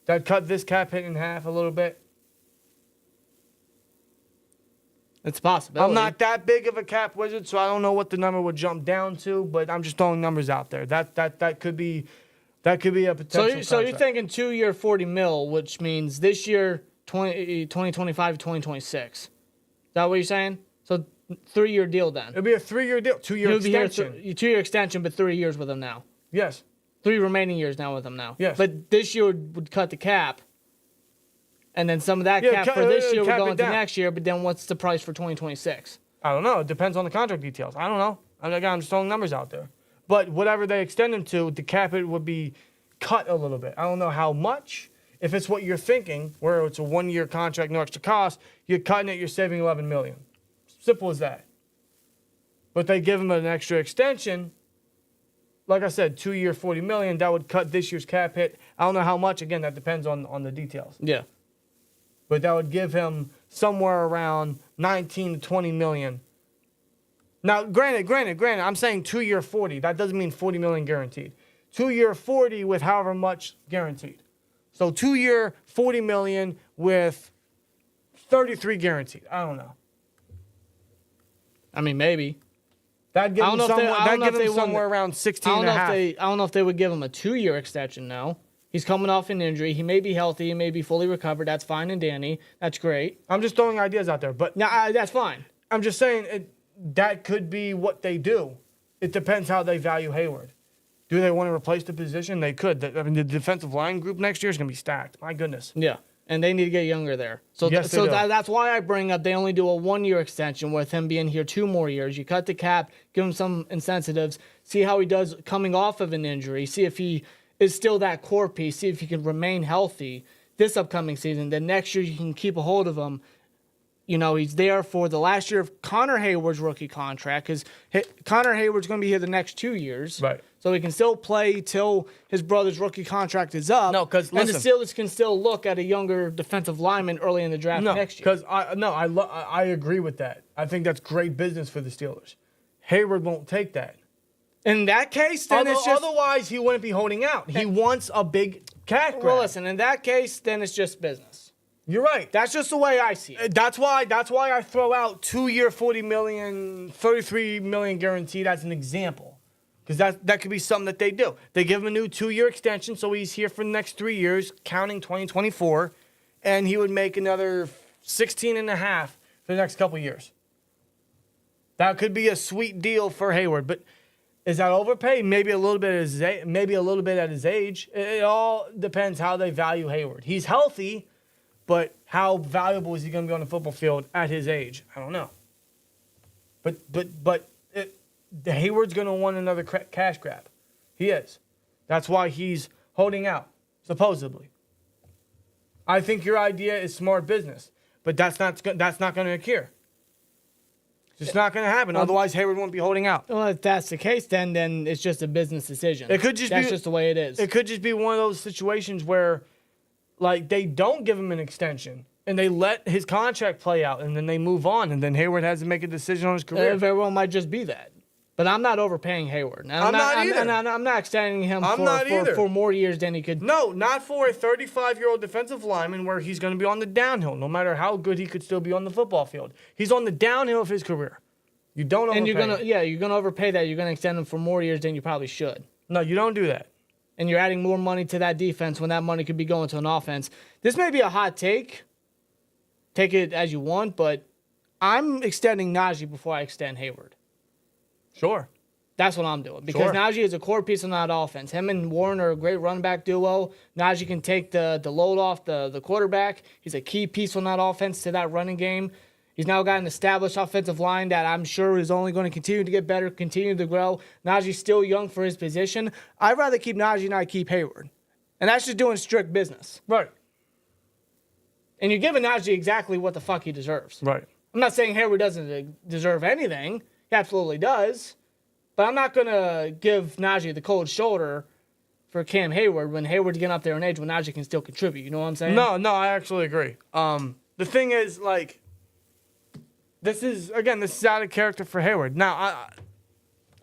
That cut this cap hit in half a little bit. It's a possibility. I'm not that big of a cap wizard, so I don't know what the number would jump down to, but I'm just throwing numbers out there. That could be a potential. So you're thinking 2-year $40 million, which means this year 2025 to 2026. Is that what you're saying? So 3-year deal then. It'd be a 3-year deal, 2-year extension. 2-year extension, but 3 years with him now. Yes. 3 remaining years now with him now. Yes. But this year would cut the cap. And then some of that cap for this year would go into next year, but then what's the price for 2026? I don't know. It depends on the contract details. I don't know. I'm just throwing numbers out there. But whatever they extend him to, the cap it would be cut a little bit. I don't know how much. If it's what you're thinking, where it's a 1-year contract, no extra cost, you're cutting it, you're saving $11 million. Simple as that. But they give him an extra extension. Like I said, 2-year, $40 million. That would cut this year's cap hit. I don't know how much. Again, that depends on the details. Yeah. But that would give him somewhere around 19 to 20 million. Now, granted, I'm saying 2-year 40. That doesn't mean 40 million guaranteed. 2-year 40 with however much guaranteed. So 2-year 40 million with 33 guaranteed. I don't know. I mean, maybe. That'd give him somewhere around 16 and a half. I don't know if they would give him a 2-year extension now. He's coming off an injury. He may be healthy. He may be fully recovered. That's fine and dandy. That's great. I'm just throwing ideas out there. But no, that's fine. I'm just saying that could be what they do. It depends how they value Hayward. Do they want to replace the position? They could. I mean, the defensive line group next year is going to be stacked. My goodness. Yeah, and they need to get younger there. So, yes, that's why I bring up they only do a 1-year extension with him being here 2 more years. You cut the cap, give him some incentives, see how he does coming off of an injury, see if he is still that core piece, see if he can remain healthy this upcoming season. Then next year you can keep a hold of him. You know, he's there for the last year of Connor Hayward's rookie contract because Connor Hayward's going to be here the next 2 years. Right. So he can still play till his brother's rookie contract is up. No, 'cause and the listen. Steelers can still look at a younger defensive lineman early in the draft next year. Because I agree with that. I think that's great business for the Steelers. Hayward won't take that. In that case, then it's just Otherwise, he wouldn't be holding out. He wants a big cash grab. well. Listen, in that case, then it's just business. You're right. That's just the way I see it. That's why I throw out 2-year, $40 million, $33 million guaranteed as an example. Because that could be something that they do. They give him a new 2-year extension, so he's here for the next 3 years, counting 2024, and he would make another 16.5 for the next couple years. That could be a sweet deal for Hayward, but is that overpay? Maybe a little bit at his age. It all depends how they value Hayward. He's healthy, but how valuable is he going to be on the football field at his age? I don't know. But Hayward's going to want another cash grab. He is. That's why he's holding out, supposedly. I think your idea is smart business, but that's not going to occur. It's just not going to happen. Otherwise, Hayward won't be holding out. Well, if that's the case, then it's just a business decision. It could just that's just the way it is. It could just be one of those situations where, like, they don't give him an extension and they let his contract play out, and then they move on, and then Hayward has to make a decision on his career. It very well might just be that. But I'm not overpaying Hayward. And I'm not either. I'm not extending him for more years than he could. No, not for a 35-year-old defensive lineman where he's going to be on the downhill, no matter how good he could still be on the football field. He's on the downhill of his career. You don't overpay. And you're gonna overpay that. You're gonna extend him for more years than you probably should. No, you don't do that. And you're adding more money to that defense when that money could be going to an offense. This may be a hot take. Take it as you want, but I'm extending Najee before I extend Hayward. Sure. That's what I'm doing. Because Sure. Najee is a core piece on that offense. Him and Warren are a great running back duo. Najee can take the load off the quarterback. He's a key piece on that offense to that running game. He's now got an established offensive line that I'm sure is only going to continue to get better, continue to grow. Najee's still young for his position. I'd rather keep Najee than I keep Hayward. And that's just doing strict business. Right. And you're giving Najee exactly what the fuck he deserves. Right. I'm not saying Hayward doesn't deserve anything. He absolutely does. But I'm not going to give Najee the cold shoulder for Cam Hayward when Hayward's getting up there in age when Najee can still contribute. You know what I'm saying? No, I actually agree. The thing is, like, this is out of character for Hayward. Now,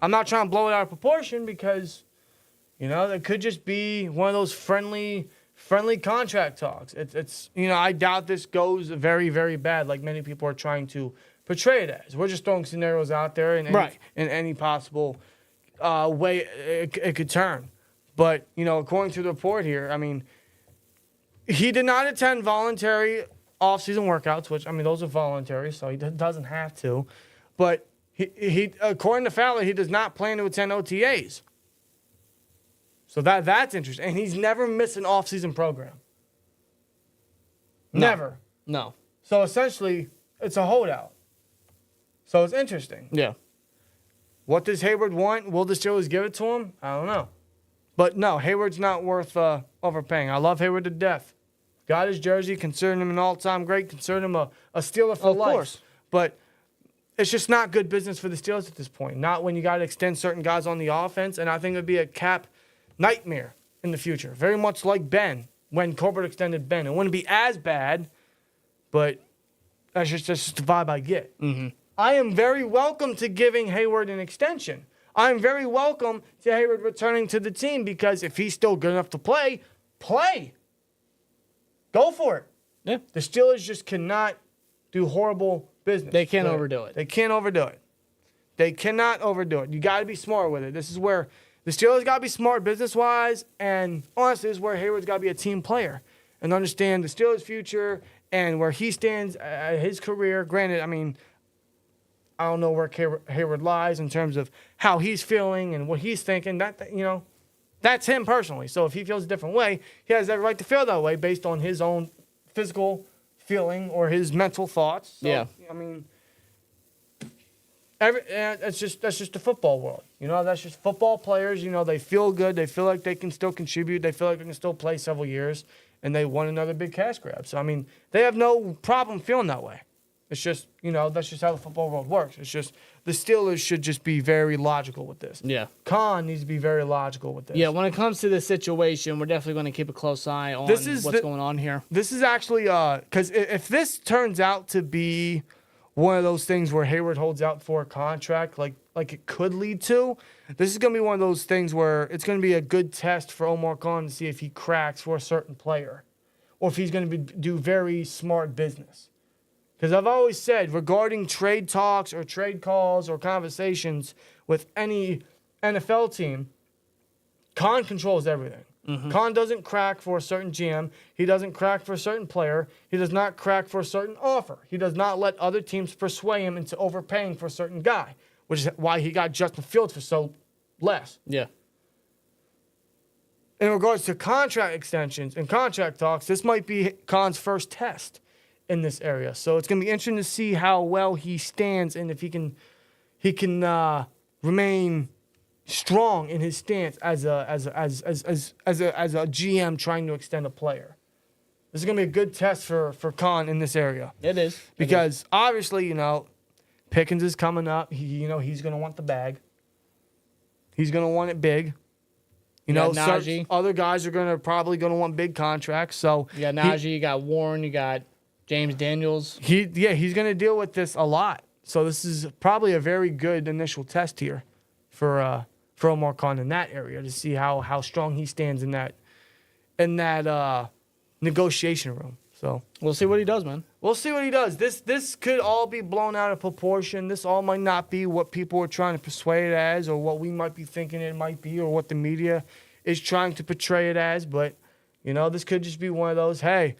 I'm not trying to blow it out of proportion because, it could just be one of those friendly contract talks. It's I doubt this goes very, very bad like many people are trying to portray it as. We're just throwing scenarios out there in any possible way it could turn. But, according to the report here, I mean, he did not attend voluntary off-season workouts, which, those are voluntary, so he doesn't have to. But he according to Fowler, he does not plan to attend OTAs. So that's interesting. And he's never missed an off-season program. No. Never. No. So essentially, it's a holdout. So it's interesting. Yeah. What does Hayward want? Will the Steelers give it to him? I don't know. But no, Hayward's not worth overpaying. I love Hayward to death. Got his jersey, consider him an all-time great, consider him a Steeler for life. Of course. But it's just not good business for the Steelers at this point. Not when you got to extend certain guys on the offense, and I think it would be a cap nightmare in the future. Very much like Ben, when Colbert extended Ben. It wouldn't be as bad, but that's just the vibe I get. Mm-hmm. I am very welcome to giving Hayward an extension. I'm very welcome to Hayward returning to the team because if he's still good enough to play. Go for it. Yeah. The Steelers just cannot do horrible business. They can't overdo it. They can't overdo it. They cannot overdo it. You got to be smart with it. This is where the Steelers got to be smart business-wise, and honestly, this is where Hayward's got to be a team player and understand the Steelers' future and where he stands at his career. Granted, I don't know where Hayward lies in terms of how he's feeling and what he's thinking. That's him personally. So if he feels a different way, he has every right to feel that way based on his own physical feeling or his mental thoughts. So, yeah. That's just the football world. That's just football players. They feel good. They feel like they can still contribute. They feel like they can still play several years, and they want another big cash grab. So, they have no problem feeling that way. It's just, that's just how the football world works. It's just the Steelers should just be very logical with this. Yeah. Khan needs to be very logical with this. Yeah, when it comes to this situation, we're definitely going to keep a close eye on what's going on here. This is actually because if this turns out to be one of those things where Hayward holds out for a contract, like it could lead to, this is going to be one of those things where it's going to be a good test for Omar Khan to see if he cracks for a certain player, or if he's going to do very smart business. Because I've always said, regarding trade talks or trade calls or conversations with any NFL team, Khan controls everything. Khan doesn't crack for a certain GM. He doesn't crack for a certain player. He does not crack for a certain offer. He does not let other teams persuade him into overpaying for a certain guy, which is why he got Justin Fields for so less. Yeah. In regards to contract extensions and contract talks, this might be Khan's first test in this area. So it's going to be interesting to see how well he stands and if he can remain strong in his stance as a GM trying to extend a player. This is going to be a good test for Khan in this area. It is. Because obviously, Pickens is coming up. He's going to want the bag. He's going to want it big. Najee. Other guys are probably going to want big contracts. So You got Najee, you got Warren, you got James Daniels. he's going to deal with this a lot. So this is probably a very good initial test here for Omar Khan in that area to see how strong he stands in that negotiation room. So We'll see what he does, man. we'll see what he does. This could all be blown out of proportion. This all might not be what people are trying to persuade it as, or what we might be thinking it might be, or what the media is trying to portray it as. But this could just be one of those. Hey,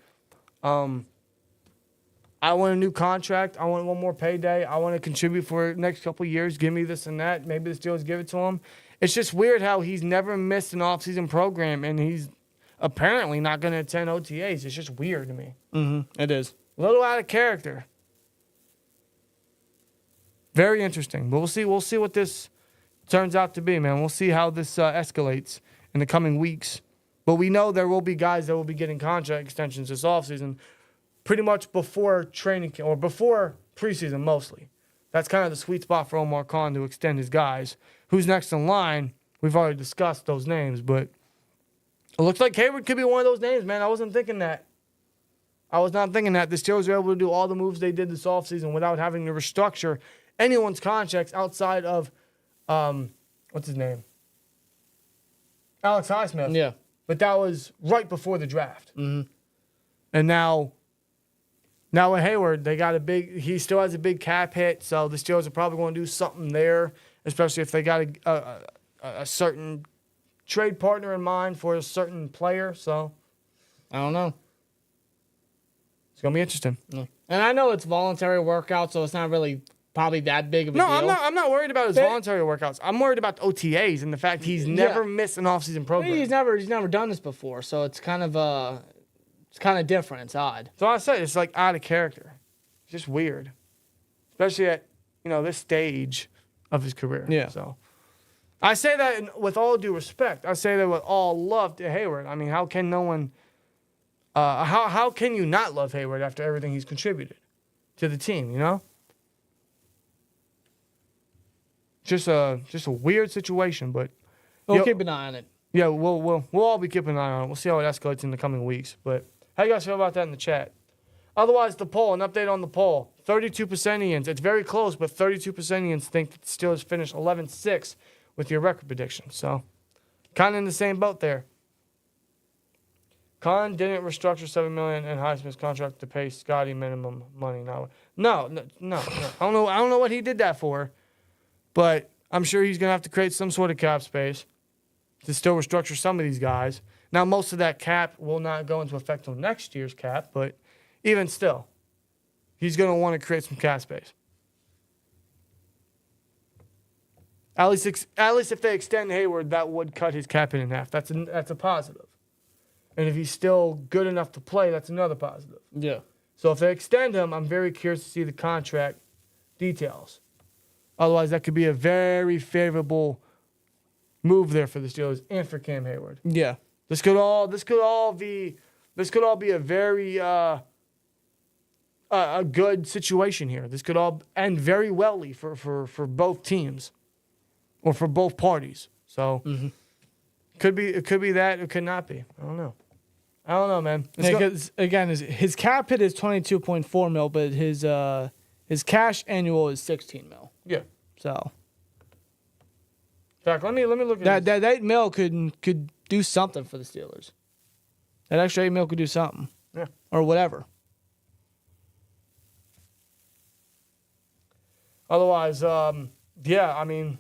I want a new contract. I want one more payday. I want to contribute for the next couple of years. Give me this and that. Maybe the Steelers give it to him. It's just weird how he's never missed an offseason program, and he's apparently not going to attend OTAs. It's just weird to me. It is. A little out of character. Very interesting. But we'll see what this turns out to be, man. We'll see how this escalates in the coming weeks. But we know there will be guys that will be getting contract extensions this offseason pretty much before training camp, or before preseason mostly. That's kind of the sweet spot for Omar Khan to extend his guys. Who's next in line? We've already discussed those names, but it looks like Hayward could be one of those names, man. I wasn't thinking that. I was not thinking that. The Steelers were able to do all the moves they did this offseason without having to restructure anyone's contracts outside of, what's his name? Alex Highsmith. Yeah. But that was right before the draft. And now with Hayward, he still has a big cap hit, so the Steelers are probably going to do something there, especially if they got a certain trade partner in mind for a certain player. So I don't know. it's going to be interesting. And I know it's voluntary workout, so it's not really probably that big of a No, deal. I'm not worried about his voluntary workouts. I'm worried about the OTAs and the fact he's never missed an offseason program. He's never done this before, so it's kind of different. It's odd. So I said it's like out of character. It's just weird, especially at this stage of his career. Yeah. So I say that with all due respect. I say that with all love to Hayward. I mean, how can no one? How can you not love Hayward after everything he's contributed to the team? Just a weird situation, but We'll keep an eye on it. yeah, we'll all be keeping an eye on it. We'll see how it escalates in the coming weeks. But how you guys feel about that in the chat? Otherwise, the poll, an update on the poll. 32%ians. It's very close, but 32%ians think that the Steelers finish 11-6 with your record prediction. So, kind of in the same boat there. Khan didn't restructure $7 million in Highsmith's contract to pay Scotty minimum money. No. I don't know what he did that for, but I'm sure he's gonna have to create some sort of cap space to still restructure some of these guys. Now, most of that cap will not go into effect until next year's cap, but even still, he's going to want to create some cap space. At least if they extend Hayward, that would cut his cap in half. That's a positive. And if he's still good enough to play, that's another positive. Yeah. So if they extend him, I'm very curious to see the contract details. Otherwise, that could be a very favorable move there for the Steelers and for Cam Hayward. Yeah. This could all be a very a good situation here. This could all end very wellly for both teams or for both parties. So it could be that. It could not be. I don't know, man. Because again, his cap hit is 22.4 mil, but his cash annual is 16 mil. Yeah. So In fact, let me look at that 8 mil could do something for the Steelers. That extra 8 mil could do something. Yeah. Or whatever. Otherwise, yeah, I mean,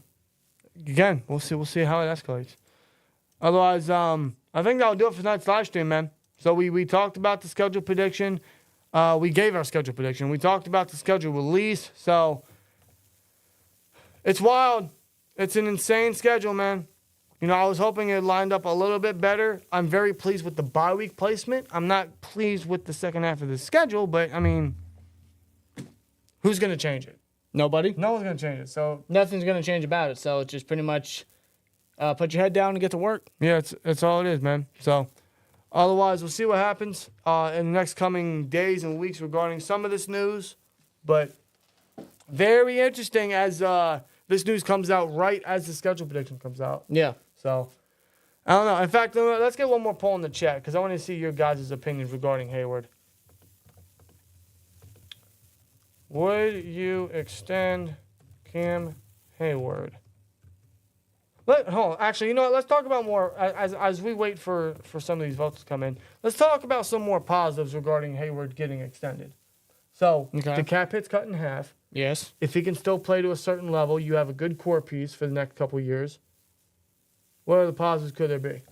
again, we'll see how it escalates. Otherwise, I think that'll do it for tonight's live stream, man. So we talked about the schedule prediction. We gave our schedule prediction. We talked about the schedule release. So it's wild. It's an insane schedule, man. You know, I was hoping it lined up a little bit better. I'm very pleased with the bye week placement. I'm not pleased with the second half of the schedule, but I mean, who's going to change it? Nobody. No one's going to change it. So Nothing's going to change about it. So it's just pretty much put your head down and get to work. yeah, it's all it is, man. So otherwise, we'll see what happens in the next coming days and weeks regarding some of this news. But very interesting as this news comes out right as the schedule prediction comes out. Yeah. So I don't know. In fact, let's get one more poll in the chat because I want to see your guys' opinions regarding Hayward. Would you extend Cam Hayward? Hold on. Actually, you know what? Let's talk about more as we wait for some of these votes to come in. Let's talk about some more positives regarding Hayward getting extended. So the cap hit's cut in half. Yes. If he can still play to a certain level, you have a good core piece for the next couple of years. What other positives could there be?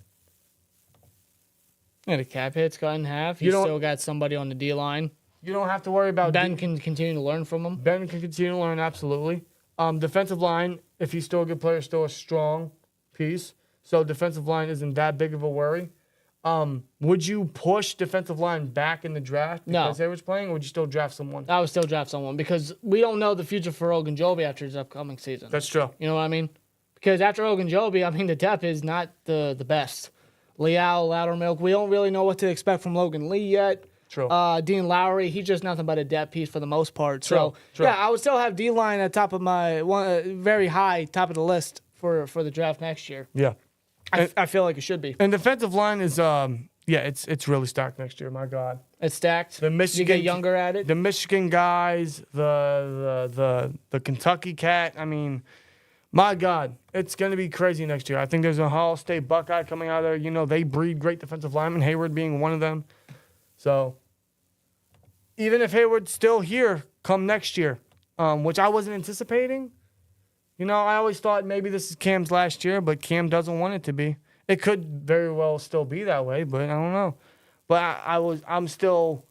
Yeah, the cap hit's cut in half. You You don't- still got somebody on the D line. You don't have to worry about Ben can continue to learn from him. Ben can continue to learn, absolutely. Defensive line, if he's still a good player, still a strong piece. So defensive line isn't that big of a worry. Would you push defensive line back in the draft because Hayward's playing, or would you still draft someone? I would still draft someone because we don't know the future for Ogunjobi after his upcoming season. That's true. You know what I mean? Because after Ogunjobi, I mean, the depth is not the best. Leal, Loudermilk, we don't really know what to expect from Logan Lee yet. True. Dean Lowry, he's just nothing but a depth piece for the most part. True. Yeah, I would still have D-line at top of my very high top of the list for the draft next year. Yeah. I feel like it should be. And defensive line is, it's really stacked next year. My God. It's stacked. The Michigan, you get younger at it. The Michigan guys, the Kentucky cat. I mean, my God, it's going to be crazy next year. I think there's a Ohio State Buckeye coming out of there. You know, they breed great defensive linemen, Hayward being one of them. So even if Hayward's still here come next year, which I wasn't anticipating, you know, I always thought maybe this is Cam's last year, but Cam doesn't want it to be. It could very well still be that way, but I don't know. But I'm still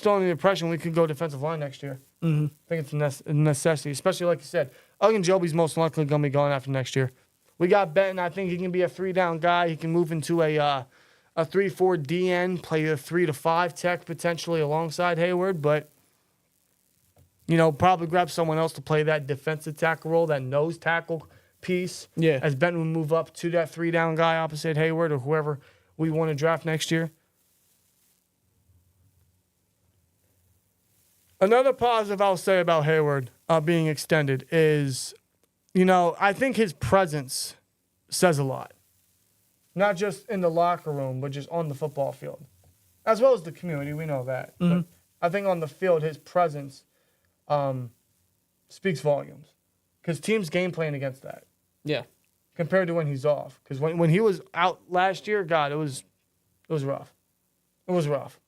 under the impression we could go defensive line next year. Mm-hmm. I think it's a necessity, especially like you said. Ogunjobi's most likely going to be going after next year. We got Benton. I think he can be a 3-down guy. He can move into a 3-4 DN, play a 3 to 5 tech potentially alongside Hayward, but you know, probably grab someone else to play that defensive tackle role, that nose tackle piece. Yeah. As Benton would move up to that 3-down guy opposite Hayward or whoever we want to draft next year. Another positive I'll say about Hayward being extended is, you know, I think his presence says a lot. Not just in the locker room, but just on the football field. As well as the community, we know that. Mm-hmm. But I think on the field, his presence speaks volumes. Because teams game plan against that. Yeah. Compared to when he's off. Because when he was out last year, God, it was rough. It was rough.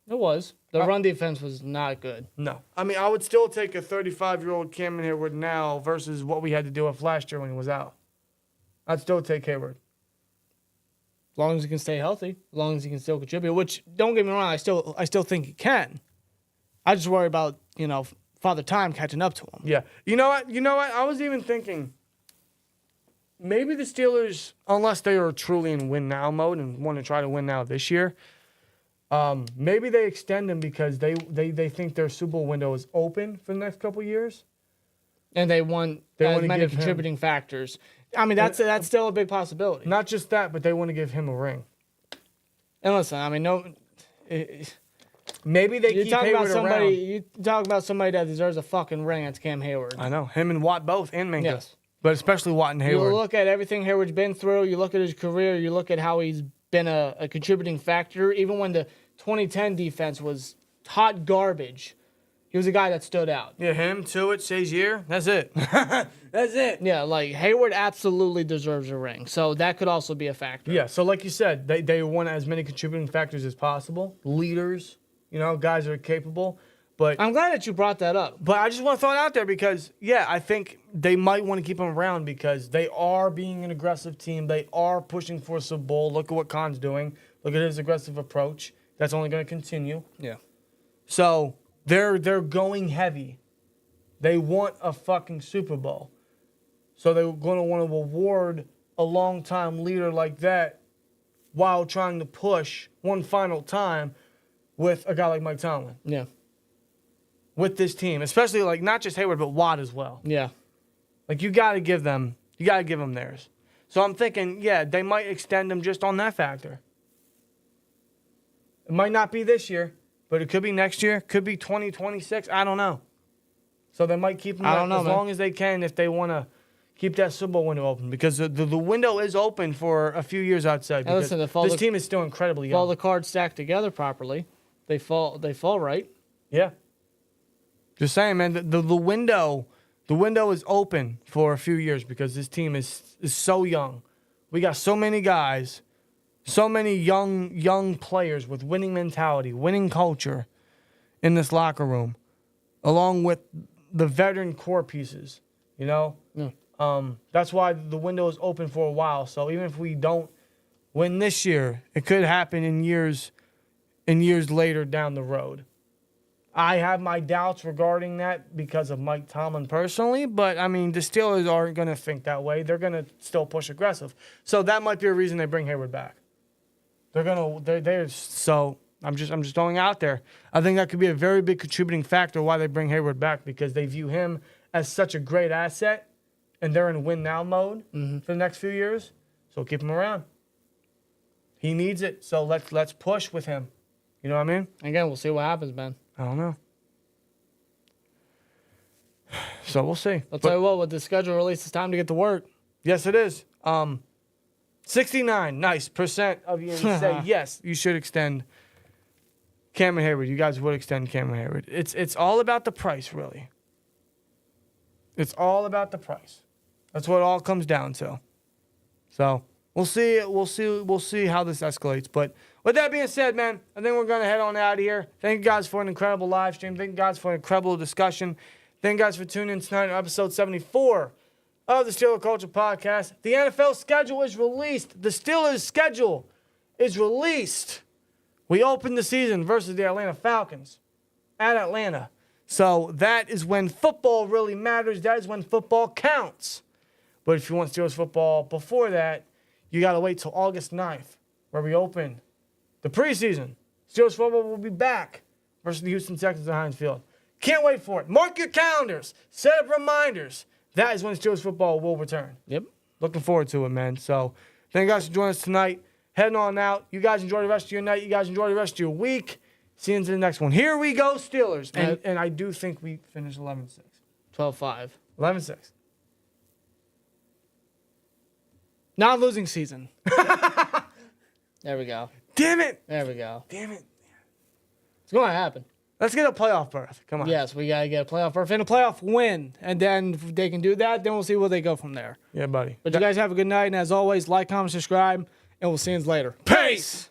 It was. The run defense was not good. No. I mean, I would still take a 35-year-old Cameron Hayward now versus what we had to deal with last year when he was out. I'd still take Hayward. As long as he can stay healthy, as long as he can still contribute, which, don't get me wrong, I still think he can. I just worry about, you know, Father Time catching up to him. Yeah. You know what? I was even thinking maybe the Steelers, unless they are truly in win now mode and want to try to win now this year, maybe they extend him because they think their Super Bowl window is open for the next couple of years. And they want as many contributing factors. I mean, that's still a big possibility. Not just that, but they want to give him a ring. And listen, I mean, Maybe they keep Hayward around. You talk about somebody that deserves a fucking ring. It's Cam Hayward. I know. Him and Watt both, and Minka. Yes. But especially Watt and Hayward. You look at everything Hayward's been through. You look at his career. You look at how he's been a contributing factor. Even when the 2010 defense was hot garbage, he was a guy that stood out. Yeah, him, Tuitt, Shazier. That's it. That's it. Yeah, like Hayward absolutely deserves a ring. So that could also be a factor. Yeah, so like you said, they want as many contributing factors as possible. Leaders, guys that are capable. But I'm glad that you brought that up. But I just want to throw it out there because, yeah, I think they might want to keep him around because they are being an aggressive team. They are pushing for a Super Bowl. Look at what Khan's doing. Look at his aggressive approach. That's only going to continue. Yeah. So they're going heavy. They want a fucking Super Bowl. So they're going to want to reward a long-time leader like that while trying to push one final time with a guy like Mike Tomlin. Yeah. With this team, especially like not just Hayward, but Watt as well. Yeah. Like you got to give them theirs. So I'm thinking, yeah, they might extend them just on that factor. It might not be this year, but it could be next year. Could be 2026. I don't know. So they might keep them as long as they can if they want to keep that Super Bowl window open because the window is open for a few years outside. Because this team is still incredibly young. If all the cards stacked together properly, they fall right. Yeah. Just saying, man. The window is open for a few years because this team is so young. We got so many guys, so many young players with winning mentality, winning culture in this locker room, along with the veteran core pieces. Yeah. That's why the window is open for a while. So even if we don't win this year, it could happen in years later down the road. I have my doubts regarding that because of Mike Tomlin personally, but I mean the Steelers aren't going to think that way. They're going to still push aggressive. So that might be a reason they bring Hayward back. So I'm just throwing out there. I think that could be a very big contributing factor why they bring Hayward back because they view him as such a great asset, and they're in win now mode for the next few years. So keep him around. He needs it. So let's push with him. You know what I mean? Again, we'll see what happens, man. I don't know. So we'll see. I'll tell you what, with the schedule release, it's time to get to work. Yes, it is. 69% of you say yes, you should extend Cameron Hayward. You guys would extend Cameron Hayward. It's all about the price, really. It's all about the price. That's what it all comes down to. So we'll see. We'll see how this escalates. But with that being said, man, I think we're going to head on out of here. Thank you guys for an incredible live stream. Thank you guys for an incredible discussion. Thank you guys for tuning in tonight on episode 74 of the Steeler Culture Podcast. The NFL schedule is released. The Steelers' schedule is released. We opened the season versus the Atlanta Falcons at Atlanta. So that is when football really matters. That is when football counts. But if you want Steelers football before that, you got to wait till August 9th where we open the preseason. Steelers football will be back versus the Houston Texans at Heinz Field. Can't wait for it. Mark your calendars. Set up reminders. That is when Steelers football will return. Yep. Looking forward to it, man. So thank you guys for joining us tonight. Heading on out. You guys enjoy the rest of your night. You guys enjoy the rest of your week. See you into the next one. Here we go, Steelers. And I do think we finished 11-6. 12-5. 11-6. Non-losing season. There we go. Damn it. There we go. Damn it. It's going to happen. Let's get a playoff berth. Come on. Yes, we got to get a playoff berth and a playoff win. And then if they can do that, then we'll see where they go from there. Yeah, buddy. But you guys have a good night. And as always, like, comment, subscribe, and we'll see you later. Peace.